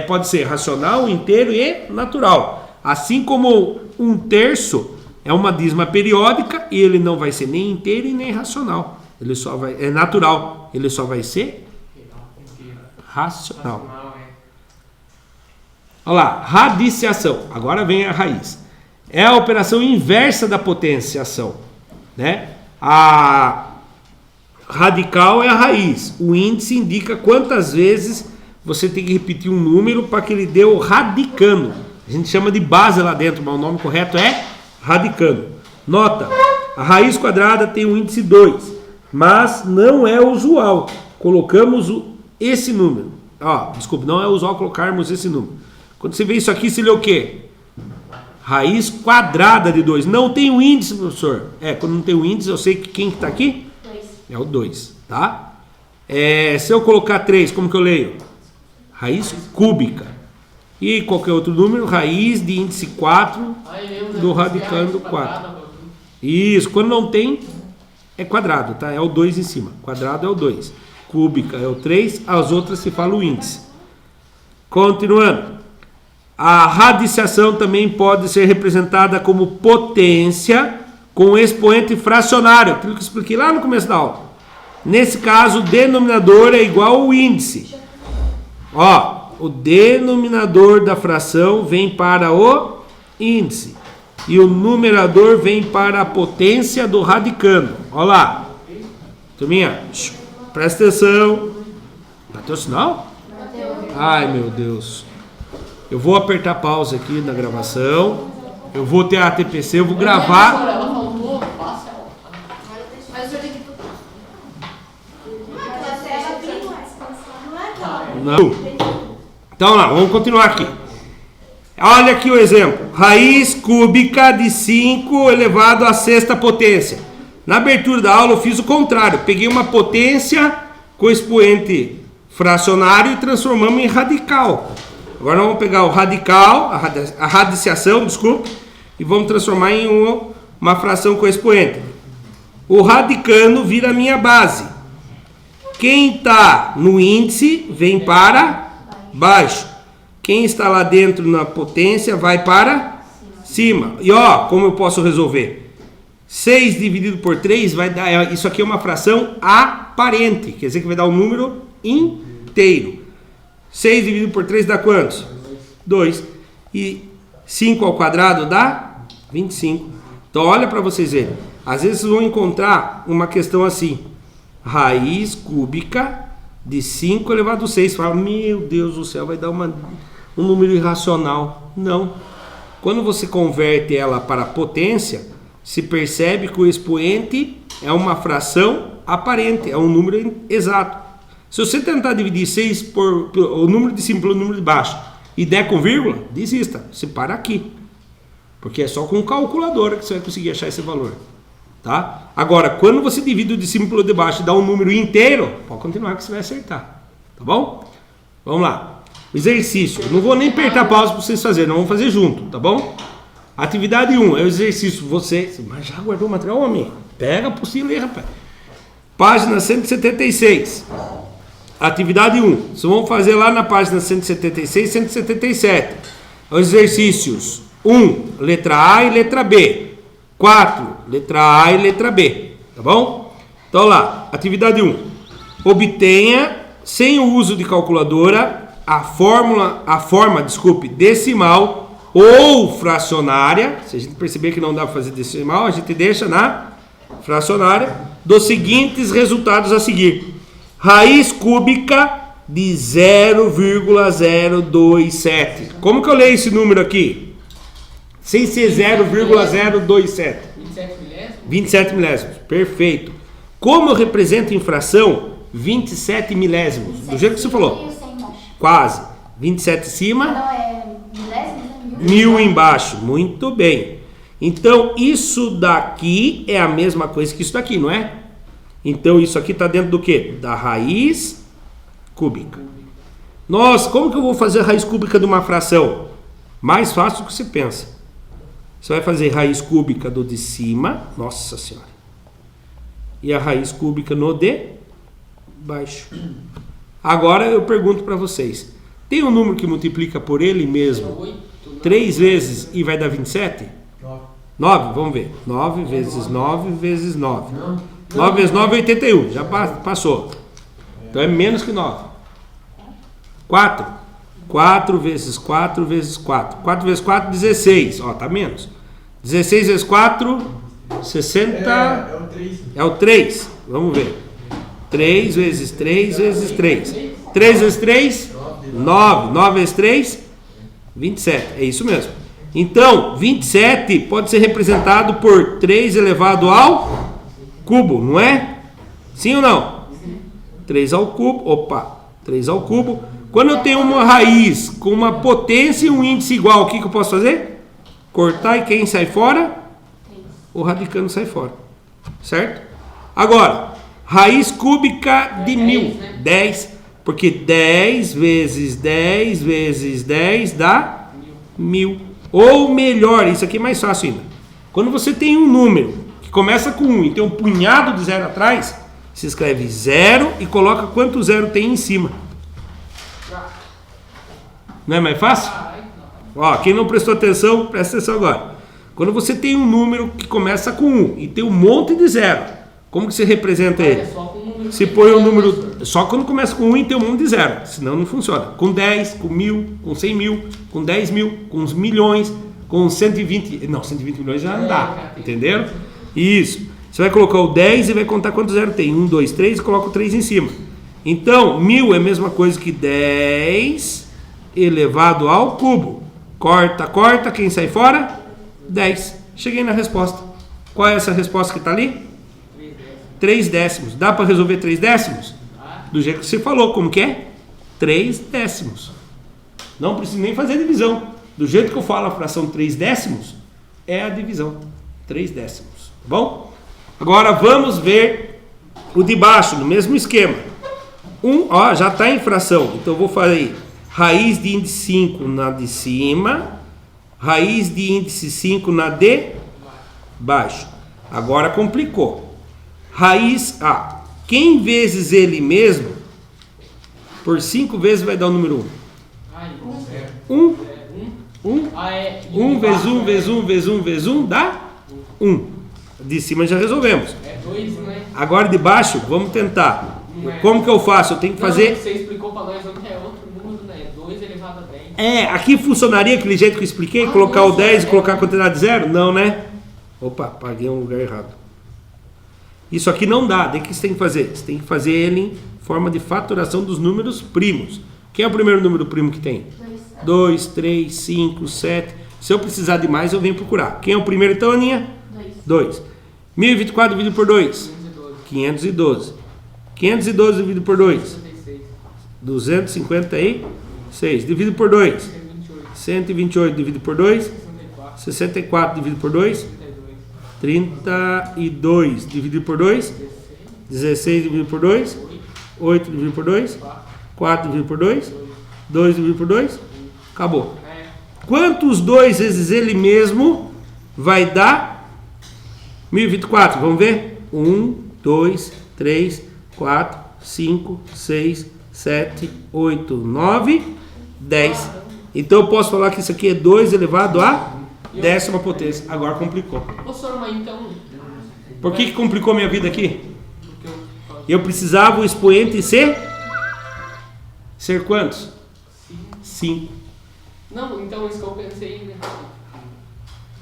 pode ser racional, inteiro e natural. Assim como 1/3 é uma dízima periódica e ele não vai ser nem inteiro e nem racional. Ele só vai, é natural, ele só vai ser racional. Olha lá, radiciação. Agora vem a raiz. É a operação inversa da potenciação, né? A radical é a raiz. O índice indica quantas vezes você tem que repetir um número para que ele dê o radicando. A gente chama de base lá dentro, mas o nome correto é radicando. Nota, a raiz quadrada tem o índice 2, mas não é usual. Colocamos esse número. Desculpa, não é usual colocarmos esse número. Quando você vê isso aqui, você lê o quê? Raiz quadrada de 2. Não tem o índice, professor. Quando não tem o índice, eu sei que quem está aqui? 2. É o 2, tá? Se eu colocar 3, como que eu leio? Raiz cúbica. E qualquer outro número, raiz de índice 4 do radicando 4. Isso, quando não tem, é quadrado, tá? É o 2 em cima. Quadrado é o 2. Cúbica é o 3, as outras se fala o índice. Continuando. A radiciação também pode ser representada como potência com expoente fracionário, aquilo que eu expliquei lá no começo da aula. Nesse caso, o denominador é igual ao índice. O denominador da fração vem para o índice e o numerador vem para a potência do radicando. Olha lá. Turminha, presta atenção. Bateu o sinal? Ai, meu Deus. Eu vou apertar pausa aqui na gravação. Eu vou ter a ATPC, eu vou gravar. Ela faltou, passa. Mas eu digo que Não. Então lá, vamos continuar aqui. Olha aqui o exemplo. Raiz cúbica de 5 elevado à sexta potência. Na abertura da aula eu fiz o contrário. Peguei uma potência com expoente fracionário e transformamos em radical. Agora nós vamos pegar o radical, a radiciação, desculpa, e vamos transformar em uma fração com expoente. O radicando vira a minha base. Quem está no índice vem para baixo. Quem está lá dentro na potência vai para cima. E como eu posso resolver? 6 dividido por 3 vai dar... Isso aqui é uma fração aparente. Quer dizer que vai dar um número inteiro. 6 dividido por 3 dá quantos? 2. E 5 ao quadrado dá 25. Então olha para vocês verem. Às vezes vocês vão encontrar uma questão assim. Raiz cúbica de 5 elevado a 6. Fala, meu Deus do céu, vai dar um número irracional. Não. Quando você converte ela para potência, se percebe que o expoente é uma fração aparente, é um número exato. Se você tentar dividir 6 por o número de cima pelo número de baixo e der com vírgula, desista. Você para aqui. Porque é só com calculadora que você vai conseguir achar esse valor. Tá? Agora, quando você divide o de cima pelo de baixo e dá um número inteiro, pode continuar que você vai acertar. Tá bom? Vamos lá. Exercício. Não vou nem apertar a pausa para vocês fazerem, não vamos fazer junto, tá bom? Atividade 1 é o exercício. Mas já guardou o material, homem? Pega a apostila aí, rapaz. Página 176. Atividade 1. Vocês vão fazer lá na página 176 e 177. Os exercícios 1, letra A e letra B. 4, letra A e letra B. Tá bom? Então lá, atividade 1. Obtenha, sem o uso de calculadora, a forma decimal ou fracionária. Se a gente perceber que não dá para fazer decimal, a gente deixa na fracionária dos seguintes resultados a seguir. Raiz cúbica de 0,027. Como que eu leio esse número aqui? Sem ser 0,027. 27 milésimos? 27 milésimos. Perfeito. Como eu represento em fração? 27 milésimos. Do jeito que você falou. Quase. 27 em cima. Não, é milésimo? 1000 embaixo. Muito bem. Então, isso daqui é a mesma coisa que isso daqui, não é? Então, isso aqui está dentro do quê? Da raiz cúbica. Nossa, como que eu vou fazer a raiz cúbica de uma fração? Mais fácil do que você pensa. Você vai fazer raiz cúbica do de cima, nossa senhora, e a raiz cúbica no de baixo. Agora eu pergunto para vocês, tem um número que multiplica por ele mesmo 3 vezes e vai dar 27? 9, vamos ver. 9 vezes 9 vezes 9. 9 vezes 9 é 81, já passou. Então é menos que 9. 4. 4 vezes 4 vezes 4. 4 vezes 4, 16. Ó, tá menos. 16 vezes 4, 60. É o 3. É o 3. Vamos ver. 3 vezes 3 vezes 3. 3 vezes 3, 9. 9 vezes 3, 27. É isso mesmo. Então, 27 pode ser representado por 3 elevado ao cubo, não é? Sim ou não? 3 ao cubo. Opa, 3 ao cubo. Quando eu tenho uma raiz com uma potência e um índice igual, o que eu posso fazer? Cortar e quem sai fora? O radicando sai fora. Certo? Agora, raiz cúbica de 1000. 10, porque 10 vezes 10 vezes 10 dá 1000. Ou melhor, isso aqui é mais fácil ainda. Quando você tem um número que começa com 1 e tem um punhado de zero atrás, você escreve 0 e coloca quanto zero tem em cima. Não é mais fácil? Ó, quem não prestou atenção, presta atenção agora. Quando você tem um número que começa com 1 e tem um monte de zero, como que você representa ele? Se põe um número só quando começa com 1 e tem um monte de zero, senão não funciona. Com 10, com 1000, com 100 mil, com 10 mil, com uns milhões, com 120, não, 120 milhões já não dá, entenderam? Isso. Você vai colocar o 10 e vai contar quanto zero tem. 1, 2, 3 e coloca o 3 em cima. Então, 1000 é a mesma coisa que 10 elevado ao cubo. Corta, corta, quem sai fora? 10. Cheguei na resposta. Qual é essa resposta que está ali? 3 décimos. Dá para resolver 3 décimos? Do jeito que você falou, como que é? 3 décimos. Não preciso nem fazer a divisão. Do jeito que eu falo a fração 3 décimos, é a divisão. 3 décimos. Tá bom? Agora vamos ver o de baixo, no mesmo esquema. Ó, já está em fração. Então eu vou fazer raiz de índice 5 na de cima, raiz de índice 5 na de baixo. Agora complicou. Raiz, quem vezes ele mesmo, por 5 vezes vai dar o número 1. 1. 1 vezes 1 vezes 1 vezes 1 vezes 1 dá 1. De cima já resolvemos. É 2, né? Agora de baixo, vamos tentar. Como que eu faço? Eu tenho que fazer... Você explicou para nós ontem, é outro número, né? 2 elevado a 10. Aqui funcionaria aquele jeito que eu expliquei? Colocar o 10 e colocar a quantidade zero? Não, né? Opa, paguei um lugar errado. Isso aqui não dá. Daí o que você tem que fazer? Você tem que fazer ele em forma de faturação dos números primos. Quem é o primeiro número primo que tem? 2, 3, 5, 7. Se eu precisar de mais, eu venho procurar. Quem é o primeiro então, Aninha? 2. 1024 dividido por 2? 512. 512 dividido por 2? 256. Dividido por 2? 128 dividido por 2? 64 dividido por 2? 32 dividido por 2? 16 dividido por 2? 8 dividido por 2? 4 dividido por 2? 2 dividido por 2? Acabou. Quantos 2 vezes ele mesmo vai dar 1024? Vamos ver? 1, 2, 3, 4, 5, 6, 7, 8, 9, 10. Então eu posso falar que isso aqui é 2 elevado a décima potência. Agora complicou. Professor, mas então... Por que complicou minha vida aqui? Eu precisava o expoente ser quantos? 5. Não, então isso que eu pensei, né?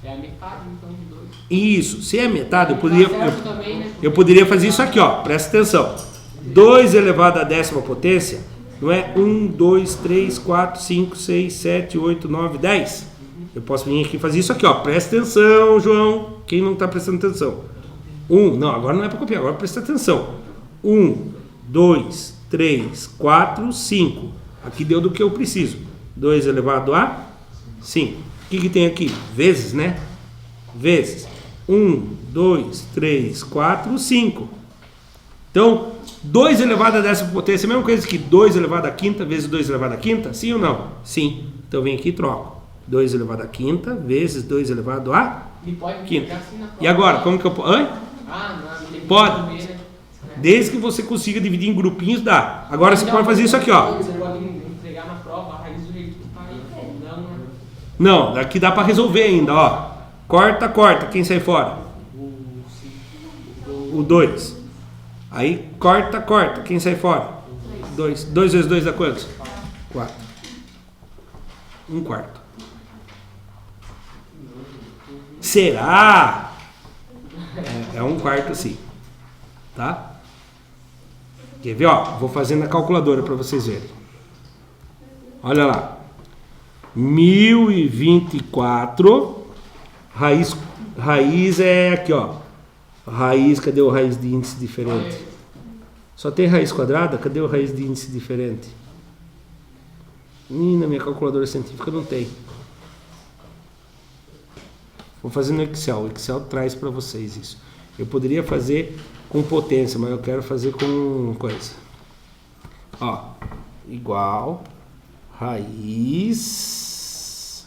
É a metade, então, de 2. Isso, se é metade, Também, né? eu poderia fazer isso aqui, ó. Presta atenção. 2 elevado à décima potência, não é 1, 2, 3, 4, 5, 6, 7, 8, 9, 10. Eu posso vir aqui e fazer isso aqui, ó. Presta atenção, João. Quem não está prestando atenção? 1, não, agora não é para copiar, agora presta atenção. 1, 2, 3, 4, 5. Aqui deu do que eu preciso. 2 elevado a 5. que tem aqui? Vezes, né? Vezes. 1, 2, 3, 4, 5. Então, 2 elevado a décima potência é a mesma coisa que 2 elevado a quinta vezes 2 elevado a quinta? Sim ou não? Sim. Então, vem aqui e troco. 2 elevado a quinta vezes 2 elevado a E pode quinta. pegar assim na prova. E agora, como que eu posso... Não. Pode. Ver, né? Desde que você consiga dividir em grupinhos, dá. Agora você pode fazer isso aqui, ó. Você pode entregar na prova a raiz do jeito que tá aí. Não, daqui dá pra resolver ainda, ó. Corta, corta. Quem sai fora? O 2. Aí, corta, corta. Quem sai fora? 2. 2 vezes 2 dá quantos? 4. 1 quarto. Será? É 1 quarto sim. Tá? Quer ver, ó? Vou fazer na calculadora para vocês verem. Olha lá. 1024. Raiz é aqui, ó. Raiz, cadê o raiz de índice diferente? Só tem raiz quadrada? Cadê o raiz de índice diferente? Na minha calculadora científica não tem. Vou fazer no Excel. O Excel traz para vocês isso. Eu poderia fazer com potência, mas eu quero fazer com coisa. Ó, igual raiz.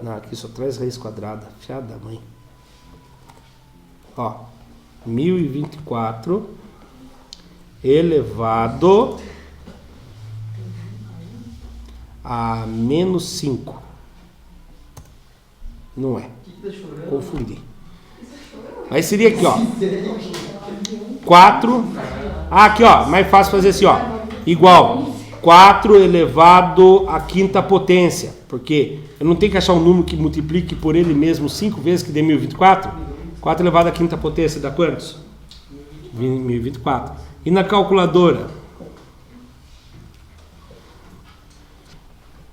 Não, aqui só traz raiz quadrada. Fiada da mãe. Ó, 1024 elevado a menos 5. Não é. Confundi. Aí seria aqui, ó. 4. Aqui, ó. Mais fácil fazer assim, ó. Igual 4 elevado à quinta potência. Porque eu não tenho que achar um número que multiplique por ele mesmo 5 vezes, que dê 1024. 4 elevado à quinta potência dá quantos? 1024. E na calculadora?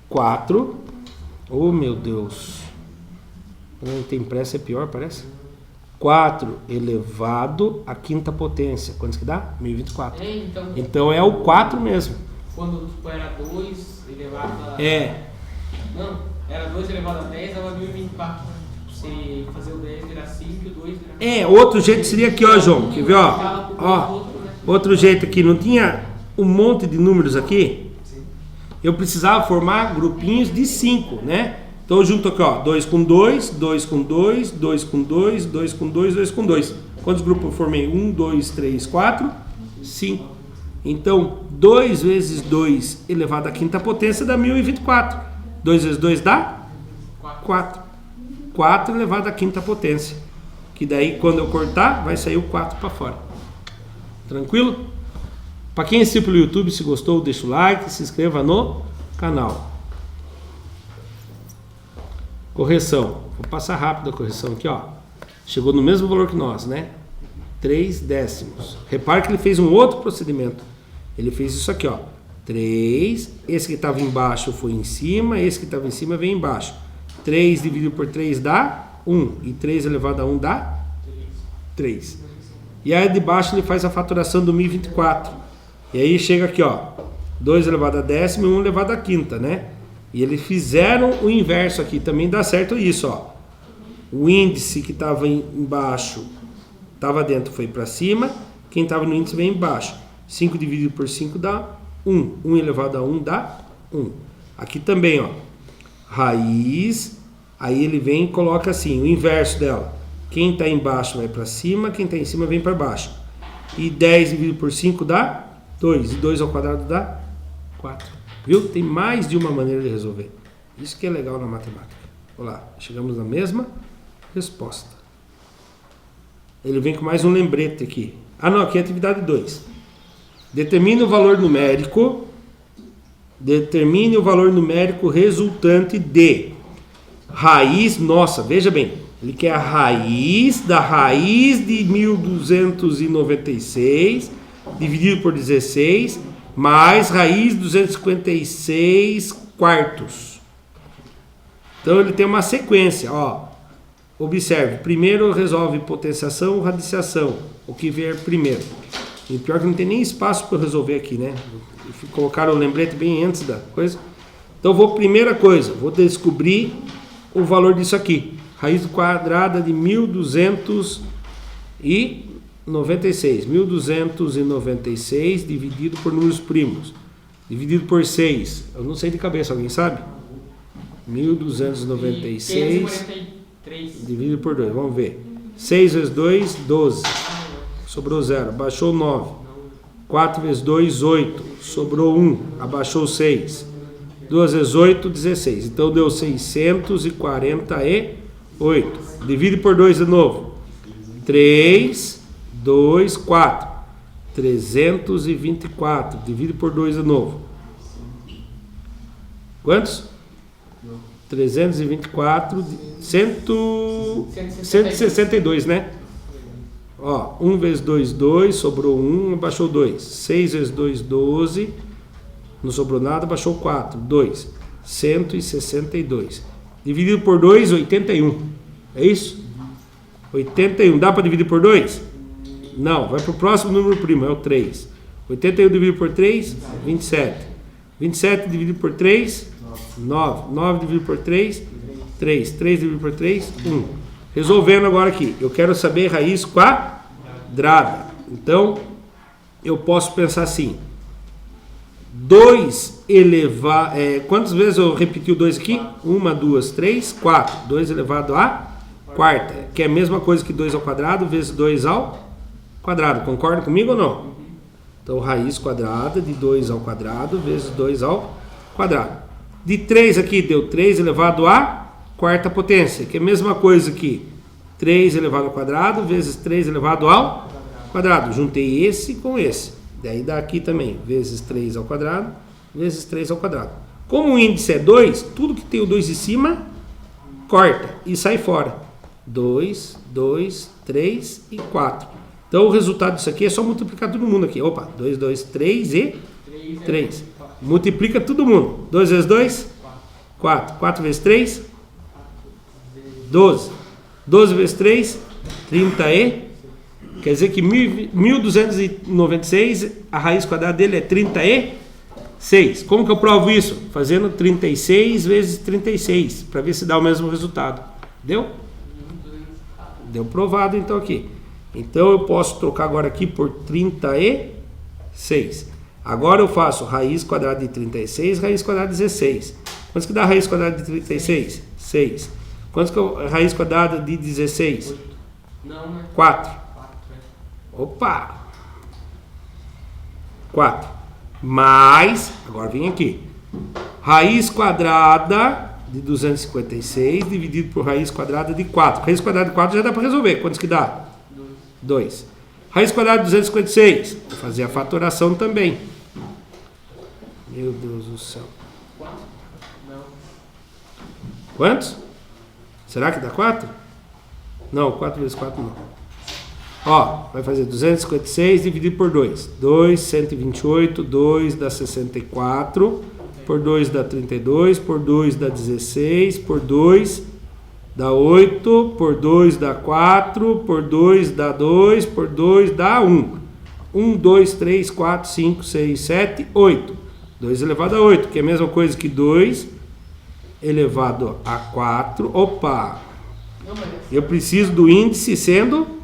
4. Oh, meu Deus. Não tem pressa, é pior, parece. 4 elevado à quinta potência. Quantos que dá? 1024. Então é o 4 mesmo. Quando era 2 elevado a... Não, era 2 elevado a 10, agora 1024. Você fazer o 10 virar 5 e o 2 virar... Outro jeito seria aqui, ó, João. Quer ver, ó? Outro jeito aqui. Não tinha um monte de números aqui? Eu precisava formar grupinhos de 5, né? Então eu junto aqui, ó, 2 com 2, 2 com 2, 2 com 2, 2 com 2, 2 com 2. Quantos grupos eu formei? 1, 2, 3, 4, 5. Então, 2 vezes 2 elevado à quinta potência dá 1024. 2 vezes 2 dá? 4. 4 elevado à quinta potência. Que daí, quando eu cortar, vai sair o 4 para fora. Tranquilo? Para quem assistiu pelo YouTube, se gostou, deixa o like, se inscreva no canal. Correção. Vou passar rápido a correção aqui, ó. Chegou no mesmo valor que nós, né? 3 décimos. Repare que ele fez um outro procedimento. Ele fez isso aqui, ó. 3. Esse que estava embaixo foi em cima. Esse que estava em cima vem embaixo. 3 dividido por 3 dá 1. E 3 elevado a 1 dá 3. E aí de baixo ele faz a faturação do 1024. E aí chega aqui, ó. 2 elevado a décima e 1 elevado a quinta, né? E eles fizeram o inverso aqui, também dá certo isso, ó. O índice que estava embaixo, estava dentro, foi para cima. Quem estava no índice vem embaixo. 5 dividido por 5 dá 1. 1 elevado a 1 dá 1. Aqui também, ó. Raiz, aí ele vem e coloca assim, o inverso dela. Quem está embaixo vai para cima, quem está em cima vem para baixo. E 10 dividido por 5 dá 2. E 2 ao quadrado dá 4. Viu? Tem mais de uma maneira de resolver. Isso que é legal na matemática. Olha lá, chegamos na mesma resposta. Ele vem com mais um lembrete aqui. Ah, não, aqui é atividade 2. Determine o valor numérico. Determine o valor numérico resultante de raiz. Nossa, veja bem. Ele quer a raiz da raiz de 1296 dividido por 16 mais raiz 256 quartos. Então ele tem uma sequência, ó. Observe, primeiro resolve potenciação ou radiciação, o que vier primeiro. E pior que não tem nem espaço para resolver aqui, né? Colocaram o lembrete bem antes da coisa. Então primeira coisa, vou descobrir o valor disso aqui. Raiz quadrada de 1296. 1296 dividido por números primos. Dividido por 6. Eu não sei de cabeça, alguém sabe? 1296 dividido por 2. Vamos ver. 6 vezes 2, 12. Sobrou 0. Abaixou 9. 4 vezes 2, 8. Sobrou 1. Abaixou 6. 2 vezes 8, 16. Então deu 648. Divide por 2 de novo. 3, 2, 4. 324. Divide por 2 de novo. Quantos? 324. 162, né? Ó, 1 vezes 2, 2. Sobrou 1, abaixou 2. 6 vezes 2, 12. Não sobrou nada, baixou 4. 2. 162. Dividido por 2, 81. É isso? 81. Dá para dividir por 2? Não. Vai para o próximo número primo, é o 3. 81 dividido por 3, 27. 27 dividido por 3, 9. 9 dividido por 3, 3. 3 dividido por 3, 1. Resolvendo agora aqui. Eu quero saber raiz quadrada. Então, eu posso pensar assim. 2 elevado... quantas vezes eu repeti o 2 aqui? 1, 2, 3, 4. 2 elevado a quarta. Que é a mesma coisa que 2 ao quadrado vezes 2 ao quadrado. Concorda comigo ou não? Então, raiz quadrada de 2 ao quadrado vezes 2 ao quadrado. De 3 aqui deu 3 elevado a quarta potência. Que é a mesma coisa que 3 elevado ao quadrado vezes 3 elevado ao quadrado. Juntei esse com esse. Daí dá aqui também, vezes 3 ao quadrado, vezes 3 ao quadrado. Como o índice é 2, tudo que tem o 2 em cima, corta e sai fora. 2, 2, 3 e 4. Então o resultado disso aqui é só multiplicar todo mundo aqui. Opa, 2, 2, 3 e 3. Multiplica todo mundo. 2 vezes 2, 4. 4 vezes 3, 12. 12 vezes 3, 30 e... Quer dizer que 1296, a raiz quadrada dele é 36. Como que eu provo isso? Fazendo 36 vezes 36, para ver se dá o mesmo resultado. Deu? Deu provado então aqui. Então eu posso trocar agora aqui por 36. Agora eu faço raiz quadrada de 36, raiz quadrada de 16. Quantos que dá a raiz quadrada de 36? 6. Quantos que é a raiz quadrada de 16? 4. Opa! 4. Mais, agora vem aqui. Raiz quadrada de 256 dividido por raiz quadrada de 4. Raiz quadrada de 4 já dá para resolver. Quantos que dá? 2. Raiz quadrada de 256. Vou fazer a fatoração também. Meu Deus do céu. Quantos? Será que dá 4? Não, 4 vezes 4 não. Ó, vai fazer 256 dividido por 2. 2, 128, 2 dá 64, por 2 dá 32, por 2 dá 16, por 2 dá 8, por 2 dá 4, por 2 dá 2, por 2 dá 1. 1, 2, 3, 4, 5, 6, 7, 8. 2 elevado a 8, que é a mesma coisa que 2 elevado a 4. Opa! Eu preciso do índice sendo...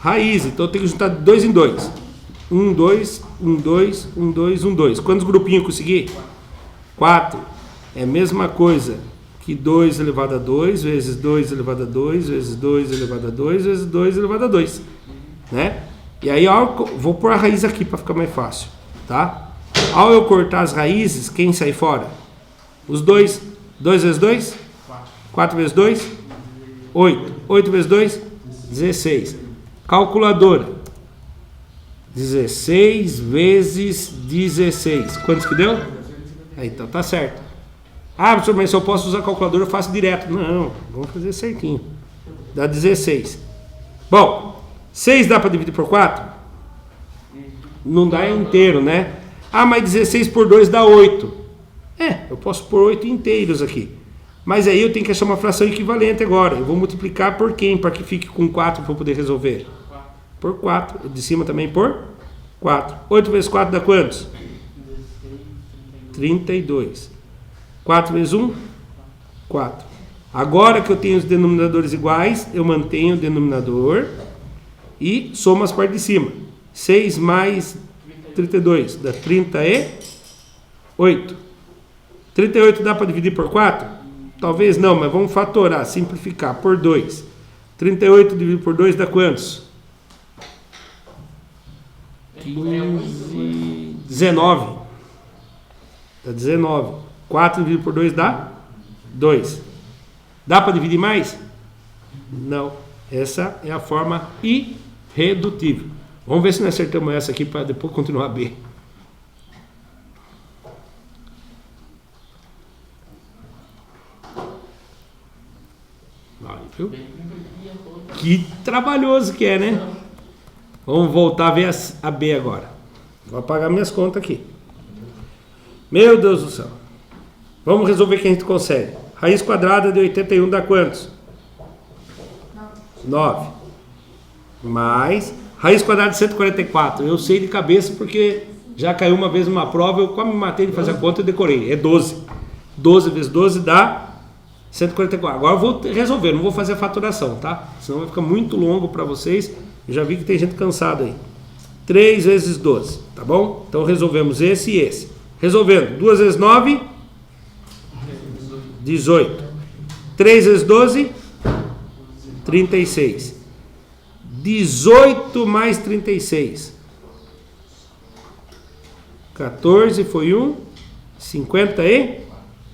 raiz, então eu tenho que juntar de 2 em 2. 1, 2, 1, 2, 1, 2, 1, 2. Quantos grupinhos eu consegui? 4. É a mesma coisa que 2 elevado a 2, vezes 2 elevado a 2, vezes 2 elevado a 2, vezes 2 elevado a 2. Né? E aí, ó, vou pôr a raiz aqui para ficar mais fácil. Tá? Ao eu cortar as raízes, quem sai fora? Os 2. 2 vezes 2? 4 vezes 2? 8. 8 vezes 2? 16. Calculadora. 16 vezes 16. Quantos que deu? Aí, então tá certo. Ah, professor, mas se eu posso usar a calculadora, eu faço direto. Não, vamos fazer certinho. Dá 16. Bom, 6 dá para dividir por 4? Não dá inteiro, né? Ah, mas 16 por 2 dá 8. Eu posso pôr 8 inteiros aqui. Mas aí eu tenho que achar uma fração equivalente agora. Eu vou multiplicar por quem? Para que fique com 4 para eu poder resolver. Por 4. De cima também por 4. 8 vezes 4 dá quantos? 32. 4 vezes 1? 4. Agora que eu tenho os denominadores iguais, eu mantenho o denominador e somo as partes de cima. 6 mais 32 dá 38. 38 dá para dividir por 4? Talvez não, mas vamos fatorar, simplificar por 2. 38 dividido por 2 dá quantos? 15, 19. Dá 19. 4 dividido por 2 dá 2. Dá para dividir mais? Não. Essa é a forma irredutível. Vamos ver se nós acertamos essa aqui para depois continuar B. Aí, viu? Que trabalhoso que é, né? Vamos voltar a ver a B agora. Vou apagar minhas contas aqui. Meu Deus do céu. Vamos resolver que a gente consegue. Raiz quadrada de 81 dá quantos? 9. Mais raiz quadrada de 144. Eu sei de cabeça porque já caiu uma vez numa prova. Eu quase me matei de fazer a conta e decorei. É 12. 12 vezes 12 dá 144. Agora eu vou resolver, não vou fazer a faturação, tá? Senão vai ficar muito longo para vocês. Eu já vi que tem gente cansada aí. 3 vezes 12, tá bom? Então resolvemos esse e esse. Resolvendo. 2 vezes 9, 18. 3 vezes 12, 36. 18 mais 36. 14 foi 1. 50 e...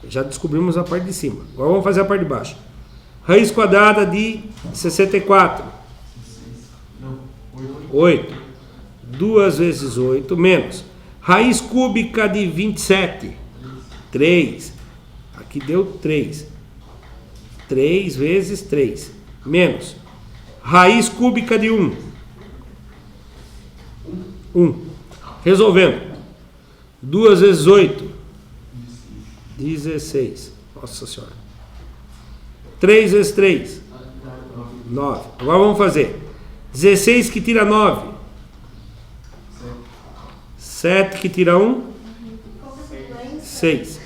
Já descobrimos a parte de cima. Agora vamos fazer a parte de baixo. Raiz quadrada de 64. 8. 2 vezes 8 menos. Raiz cúbica de 27. 3. Aqui deu 3. 3 vezes 3. Menos. Raiz cúbica de 1. 1. Resolvendo. 2 vezes 8. 16. Nossa Senhora. 3 vezes 3. 9. Agora vamos fazer. 16 que tira 9. 7 que tira 1. 6.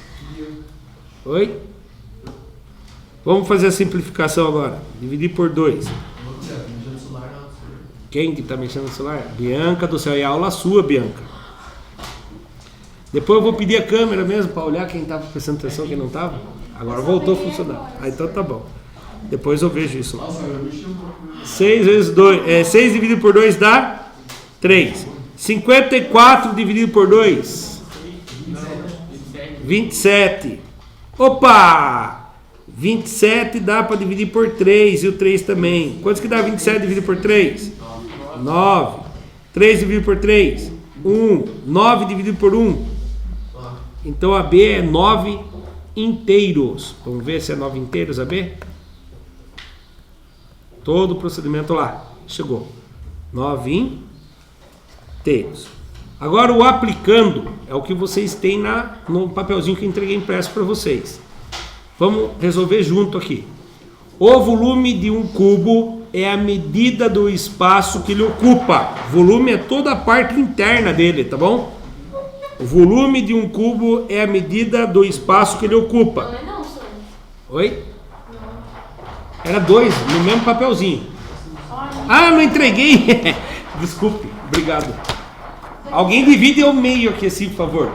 Oi? Vamos fazer a simplificação agora. Dividir por 2. Quem que está mexendo no celular? Bianca do céu. É aula sua, Bianca. Depois eu vou pedir a câmera mesmo para olhar quem estava prestando atenção e quem não estava. Agora voltou a funcionar. Ah, então tá bom. Depois eu vejo isso. 6 vezes 2. 6 dividido por 2 dá 3. 54 dividido por 2. 27. Opa! 27 dá para dividir por 3 e o 3 também. Quantos que dá 27 dividido por 3? 9. 3 dividido por 3? 1. 9 dividido por 1? Então a B é 9 inteiros. Vamos ver se é 9 inteiros a B? Todo o procedimento lá. Chegou. 9 inteiros. Agora o aplicando é o que vocês têm no papelzinho que eu entreguei impresso para vocês. Vamos resolver junto aqui. O volume de um cubo é a medida do espaço que ele ocupa. Volume é toda a parte interna dele, tá bom? O volume de um cubo é a medida do espaço que ele ocupa. Não é não, senhor. Oi? Era 2, no mesmo papelzinho. Ah, não entreguei. Desculpe, obrigado. Alguém divide ao meio aqui assim, por favor.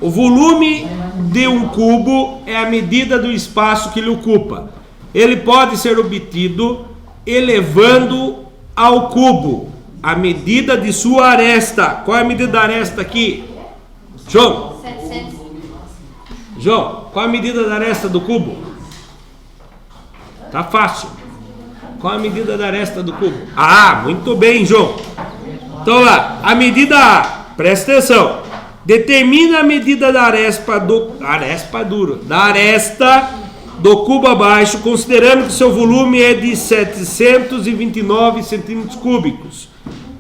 O volume de um cubo é a medida do espaço que ele ocupa. Ele pode ser obtido elevando ao cubo a medida de sua aresta. Qual é a medida da aresta aqui? João? 700. João, qual é a medida da aresta do cubo? Tá fácil. Qual é a medida da aresta do cubo? Ah, muito bem, João. Então lá, a medida A, presta atenção. Determina a medida da aresta do cubo abaixo, considerando que seu volume é de 729 centímetros cúbicos.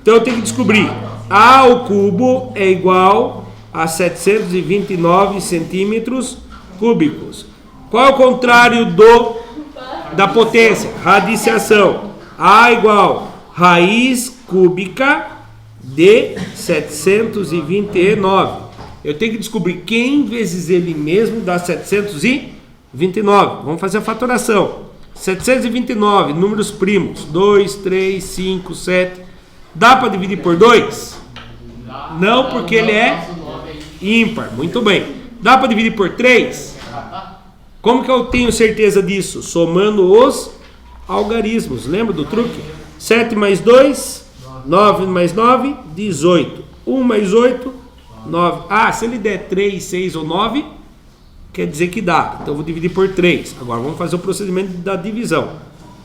Então eu tenho que descobrir. A ao cubo é igual a 729 centímetros cúbicos. Qual é o contrário da potência? Radiciação. A igual raiz cúbica de 729. Eu tenho que descobrir quem vezes ele mesmo dá 729. Vamos fazer a fatoração. 729, números primos. 2, 3, 5, 7. Dá para dividir por 2? Não, porque ele é ímpar. Muito bem. Dá para dividir por 3? Como que eu tenho certeza disso? Somando os algarismos. Lembra do truque? 7 mais 2, 9 mais 9, 18. 1 mais 8, 9. Ah, se ele der 3, 6 ou 9, quer dizer que dá. Então eu vou dividir por 3. Agora vamos fazer o procedimento da divisão.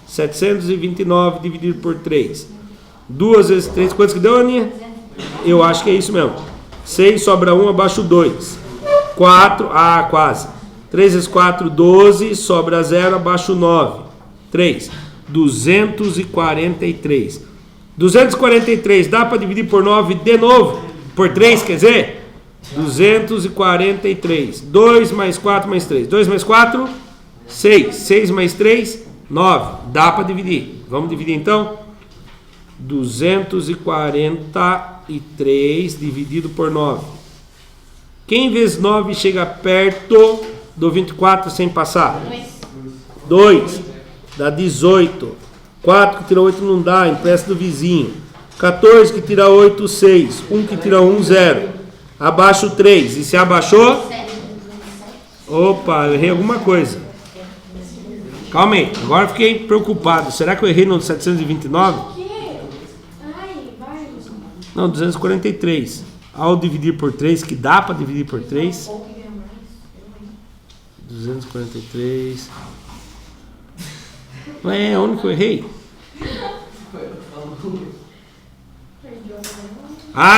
729 dividido por 3. 2 vezes 3, quantos que deu, Aninha? Eu acho que é isso mesmo. 6 sobra 1, abaixo 2. 4, quase. 3 vezes 4, 12, sobra 0, abaixo 9. 3, 243. 243 dá para dividir por 9 de novo? Por 3, quer dizer? 243. 2 mais 4 mais 3. 2 mais 4, 6. 6 mais 3, 9. Dá para dividir. Vamos dividir então? 243 dividido por 9. Quem vezes 9 chega perto do 24 sem passar? 2. Dá 18. 4 que tira 8 não dá, empresta do vizinho. 14 que tira 8, 6. 1 que tira 1, 0. Abaixo 3. E se abaixou? Opa, eu errei alguma coisa. Calma aí, agora eu fiquei preocupado. Será que eu errei no 729? Não, 243. Ao dividir por 3, que dá para dividir por 3. 243. Ué, onde que eu errei?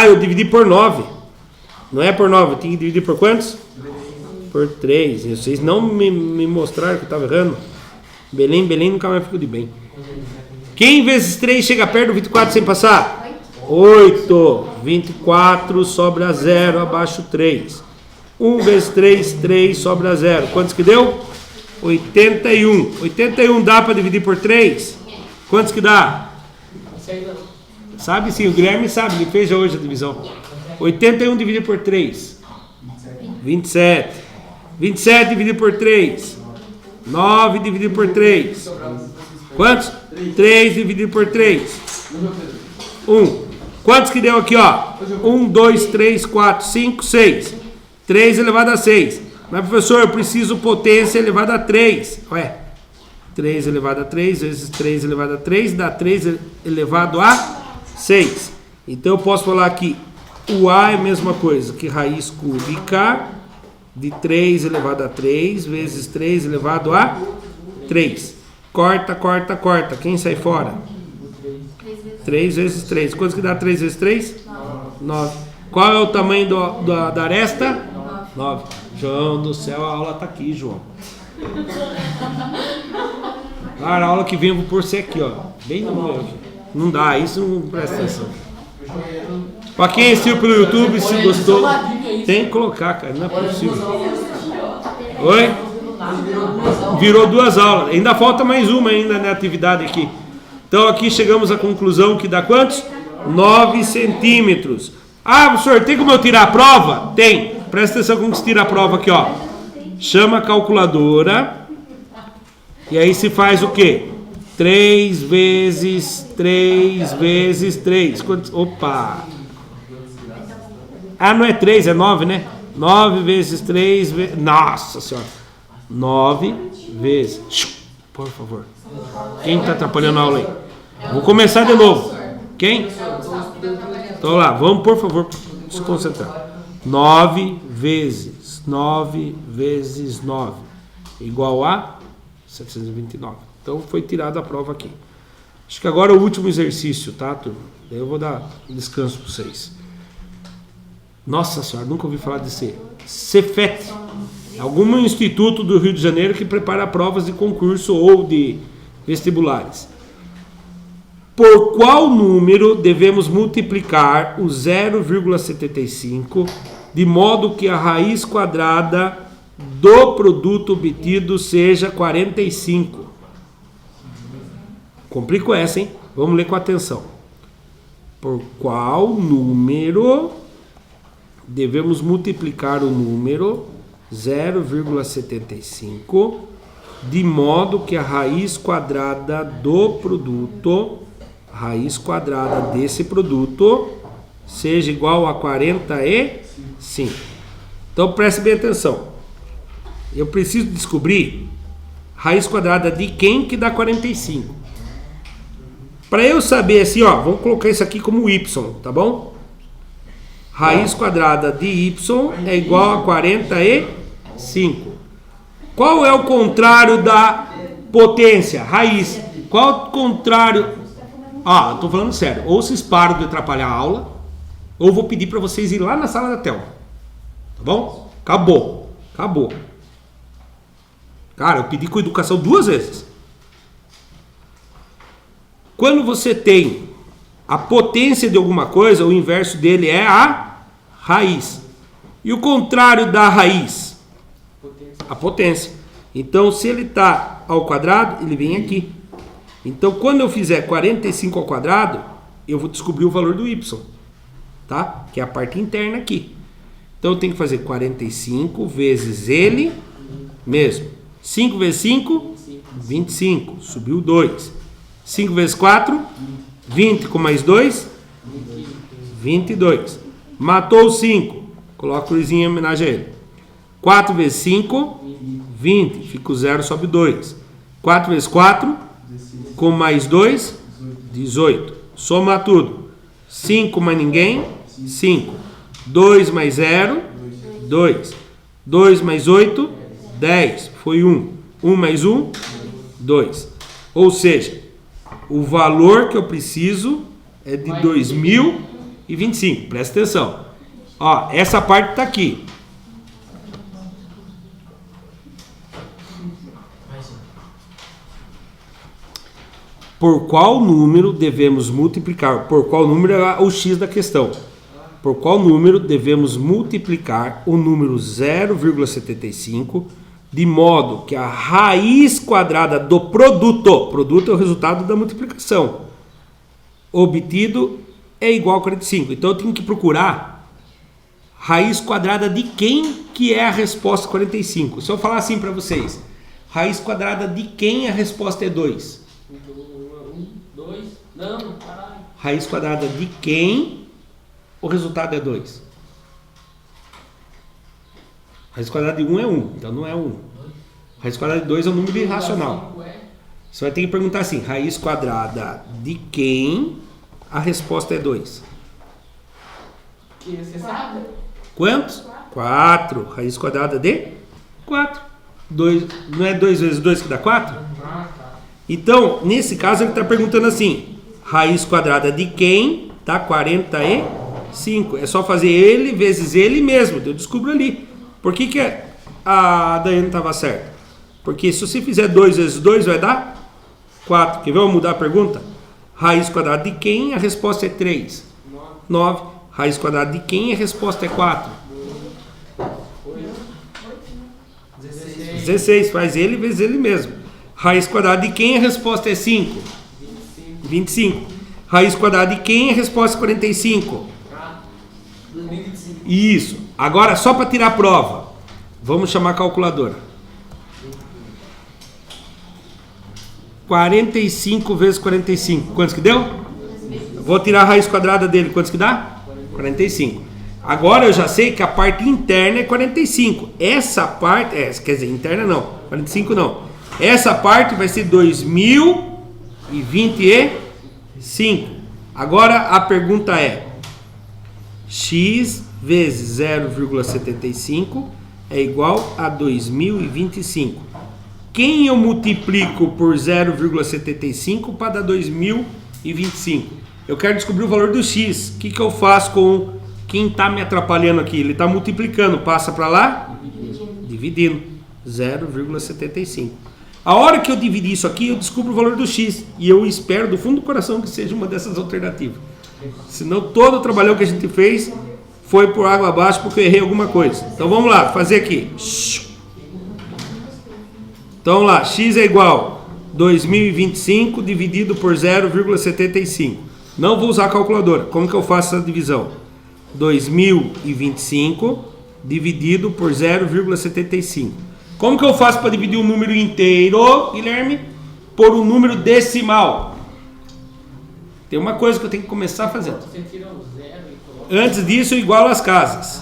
Eu dividi por 9. Não é por 9, eu tinha que dividir por quantos? Por 3. E vocês não me mostraram que eu estava errando. Belém nunca mais ficou de bem. Quem vezes 3 chega perto do 24 sem passar? 8. 24 sobra 0, abaixo 3. 1 vezes 3, 3 sobra 0. Quantos que deu? 81. 81 dá para dividir por 3? Quantos que dá? Sabe sim, o Guilherme sabe, ele fez já hoje a divisão. 81 dividido por 3. 27. 27 dividido por 3. 9 dividido por 3. Quantos? 3 dividido por 3. 1. Quantos que deu aqui, ó? 1, 2, 3, 4, 5, 6. 3 elevado a 6. Mas, professor, eu preciso potência elevada a 3. Ué, 3 elevado a 3 vezes 3 elevado a 3 dá 3 elevado a 6. Então eu posso falar que o A é a mesma coisa que raiz cúbica de 3 elevado a 3 vezes 3 elevado a 3. Corta, corta, corta. Quem sai fora? 3 vezes 3. Quanto que dá 3 vezes 3? 9. Qual é o tamanho da aresta? 9. João do céu, a aula tá aqui, João. Cara, a aula que vem eu vou pôr você aqui, ó. Bem no meu aqui. Não dá, isso não presta atenção. Pra quem assistiu pelo YouTube, se gostou, tem que colocar, cara. Não é possível. Oi? Virou 2 aulas. Ainda falta mais uma ainda na atividade aqui. Então aqui chegamos à conclusão que dá quantos? 9 centímetros. Professor, tem como eu tirar a prova? Tem. Presta atenção como se tira a prova aqui, ó. Chama a calculadora. E aí se faz o quê? 3 vezes 3 vezes 3. Quantos? Opa! Não é 3, é 9, né? 9 vezes 3 vezes... Nossa senhora! 9 vezes... Por favor. Quem está atrapalhando a aula aí? Vou começar de novo. Quem? Então lá, vamos por favor se concentrar. 9 vezes 9 vezes 9 igual a 729. Então foi tirada a prova aqui. Acho que agora é o último exercício, tá, turma? Daí eu vou dar descanso para vocês. Nossa senhora, nunca ouvi falar desse Cefet. Algum instituto do Rio de Janeiro que prepara provas de concurso ou de vestibulares. Por qual número devemos multiplicar o 0,75 de modo que a raiz quadrada do produto obtido seja 45? Complico essa, hein? Vamos ler com atenção. Por qual número devemos multiplicar o número 0,75 de modo que a raiz quadrada do produto, raiz quadrada desse produto, seja igual a 45. Então preste bem atenção. Eu preciso descobrir raiz quadrada de quem que dá 45. Para eu saber assim, ó, vamos colocar isso aqui como y, tá bom? Raiz quadrada de y é igual a 45. Qual é o contrário da potência? Raiz. Qual é o contrário? Ah, eu tô falando sério. Ou vocês param de atrapalhar a aula, ou vou pedir para vocês ir lá na sala da Thelma. Tá bom? Acabou. Acabou. Cara, eu pedi com educação 2 vezes. Quando você tem a potência de alguma coisa, o inverso dele é a raiz. E o contrário da raiz? A potência. Então, se ele está ao quadrado, ele vem aqui. Então, quando eu fizer 45 ao quadrado, eu vou descobrir o valor do y. Tá? Que é a parte interna aqui. Então, eu tenho que fazer 45 vezes ele mesmo. 5 vezes 5, 25. Subiu 2. 5 vezes 4, 20 com mais 2, 22. Matou o 5. Coloca a cruzinha em homenagem a ele. 4 vezes 5, 20. Fica o 0, sobe 2. 4 vezes 4, com mais 2, 18. Soma tudo. 5 mais ninguém, 5. 2 mais 0, 2. 2 mais 8, 10. Foi 1. 1 mais 1, 2. Ou seja, o valor que eu preciso é de 2025. Presta atenção. Ó, essa parte está aqui. Por qual número devemos multiplicar? Por qual número é o x da questão? Por qual número devemos multiplicar o número 0,75 de modo que a raiz quadrada do produto é o resultado da multiplicação, obtido é igual a 45. Então eu tenho que procurar raiz quadrada de quem que é a resposta 45. Se eu falar assim para vocês, raiz quadrada de quem a resposta é 2? 2, não, caralho. Raiz quadrada de quem o resultado é 2? Raiz quadrada de 1 é 1, então não é 1. Raiz quadrada de 2 é um número irracional. Você vai ter que perguntar assim, raiz quadrada de quem a resposta é 2? Que você sabe? Quantos? 4. Raiz quadrada de 4. 2, não é 2 vezes 2 que dá 4? Então, nesse caso ele está perguntando assim, raiz quadrada de quem dá 45. É só fazer ele vezes ele mesmo, eu descubro ali. Por que a Daiane estava certa? Porque se você fizer 2 vezes 2 vai dar 4. Quer ver? Vamos mudar a pergunta? Raiz quadrada de quem? A resposta é 3. 9. Raiz quadrada de quem? A resposta é 4. 16. Faz ele vezes ele mesmo. Raiz quadrada de quem? A resposta é 5. 25. Raiz quadrada de quem? A resposta é 45. Isso. Agora, só para tirar a prova, vamos chamar a calculadora. 45 vezes 45. Quantos que deu? Vou tirar a raiz quadrada dele. Quantos que dá? 45. Agora eu já sei que a parte interna é 45. Essa parte, quer dizer, interna não. 45 não. Essa parte vai ser 2025. Agora a pergunta é: x vezes 0,75 é igual a 2025. Quem eu multiplico por 0,75 para dar 2025? Eu quero descobrir o valor do x. O que eu faço com quem está me atrapalhando aqui? Ele está multiplicando. Passa para lá? Dividindo. 0,75. A hora que eu dividir isso aqui, eu descubro o valor do x. E eu espero do fundo do coração que seja uma dessas alternativas. Senão todo o trabalhão que a gente fez foi por água abaixo porque eu errei alguma coisa. Então vamos lá, fazer aqui. Então vamos lá, x é igual a 2025 dividido por 0,75. Não vou usar a calculadora. Como que eu faço essa divisão? 2025 dividido por 0,75. Como que eu faço para dividir um número inteiro, Guilherme? Por um número decimal. Tem uma coisa que eu tenho que começar fazendo. Você tira o zero e coloca. Antes disso, eu igualo as casas.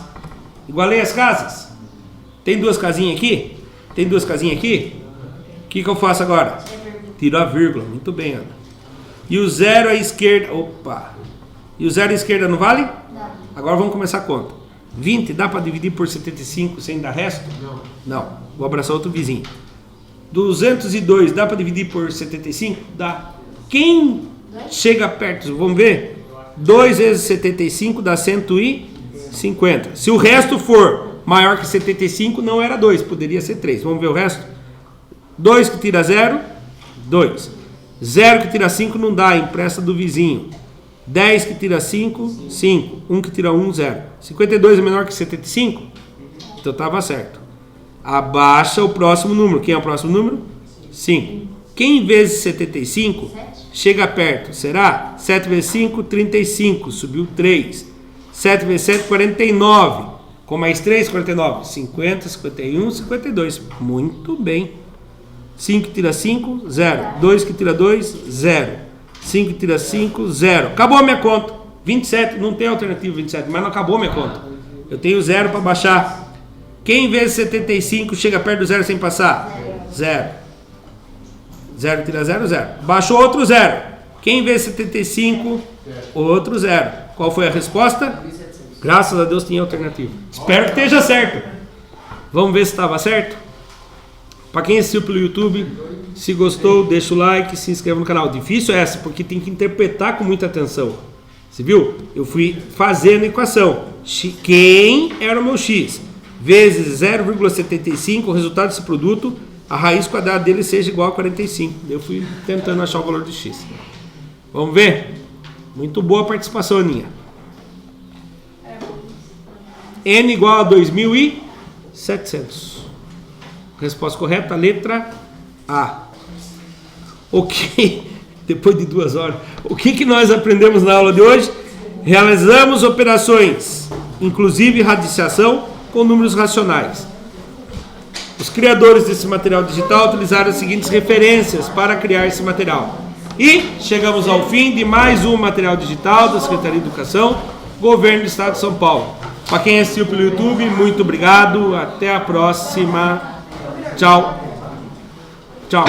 Igualei as casas? Tem duas casinhas aqui? Tem duas casinhas aqui? O que eu faço agora? Tiro a vírgula. Muito bem, Ana. E o zero à esquerda... Opa! E o zero à esquerda não vale? Não. Agora vamos começar a conta. 20 dá para dividir por 75 sem dar resto? Não. Vou abraçar outro vizinho. 202 dá para dividir por 75? Dá. Quem chega perto? Vamos ver? 2 vezes 75 dá 150. Se o resto for maior que 75, não era 2, poderia ser 3. Vamos ver o resto? 2 que tira 0, 2. 0 que tira 5 não dá, empresta do vizinho. 10 que tira 5, 5. 1 que tira 1, 0. 52 é menor que 75? Então estava certo. Abaixa o próximo número. Quem é o próximo número? 5. Quem vezes 75 chega perto? Será? 7 vezes 5, 35. Subiu 3. 7 vezes 7, 49. Com mais 3, 49. 50, 51, 52. Muito bem. 5 que tira 5, 0. 2 que tira 2, 0. 5 que tira 5, 0. Acabou a minha conta. 27, não tem alternativa 27, mas não acabou a minha conta. Eu tenho 0 para baixar. Quem vezes 75 chega perto do 0 sem passar? 0. 0 tira 0, 0. Baixou outro 0. Quem vezes 75? Outro 0. Qual foi a resposta? Graças a Deus tinha alternativa. Espero que esteja certo. Vamos ver se estava certo? Para quem assistiu pelo YouTube, se gostou, deixa o like, se inscreva no canal. Difícil é essa, porque tem que interpretar com muita atenção. Você viu? Eu fui fazendo a equação. Quem era o meu x? Vezes 0,75, o resultado desse produto, a raiz quadrada dele seja igual a 45. Eu fui tentando achar o valor de x. Vamos ver? Muito boa a participação, Aninha. N igual a 2.700. Resposta correta, letra A. Ok, depois de 2 horas. O que nós aprendemos na aula de hoje? Realizamos operações, inclusive radiciação, com números racionais. Os criadores desse material digital utilizaram as seguintes referências para criar esse material. E chegamos ao fim de mais um material digital da Secretaria de Educação, Governo do Estado de São Paulo. Para quem assistiu pelo YouTube, muito obrigado. Até a próxima. Tchau. Tchau.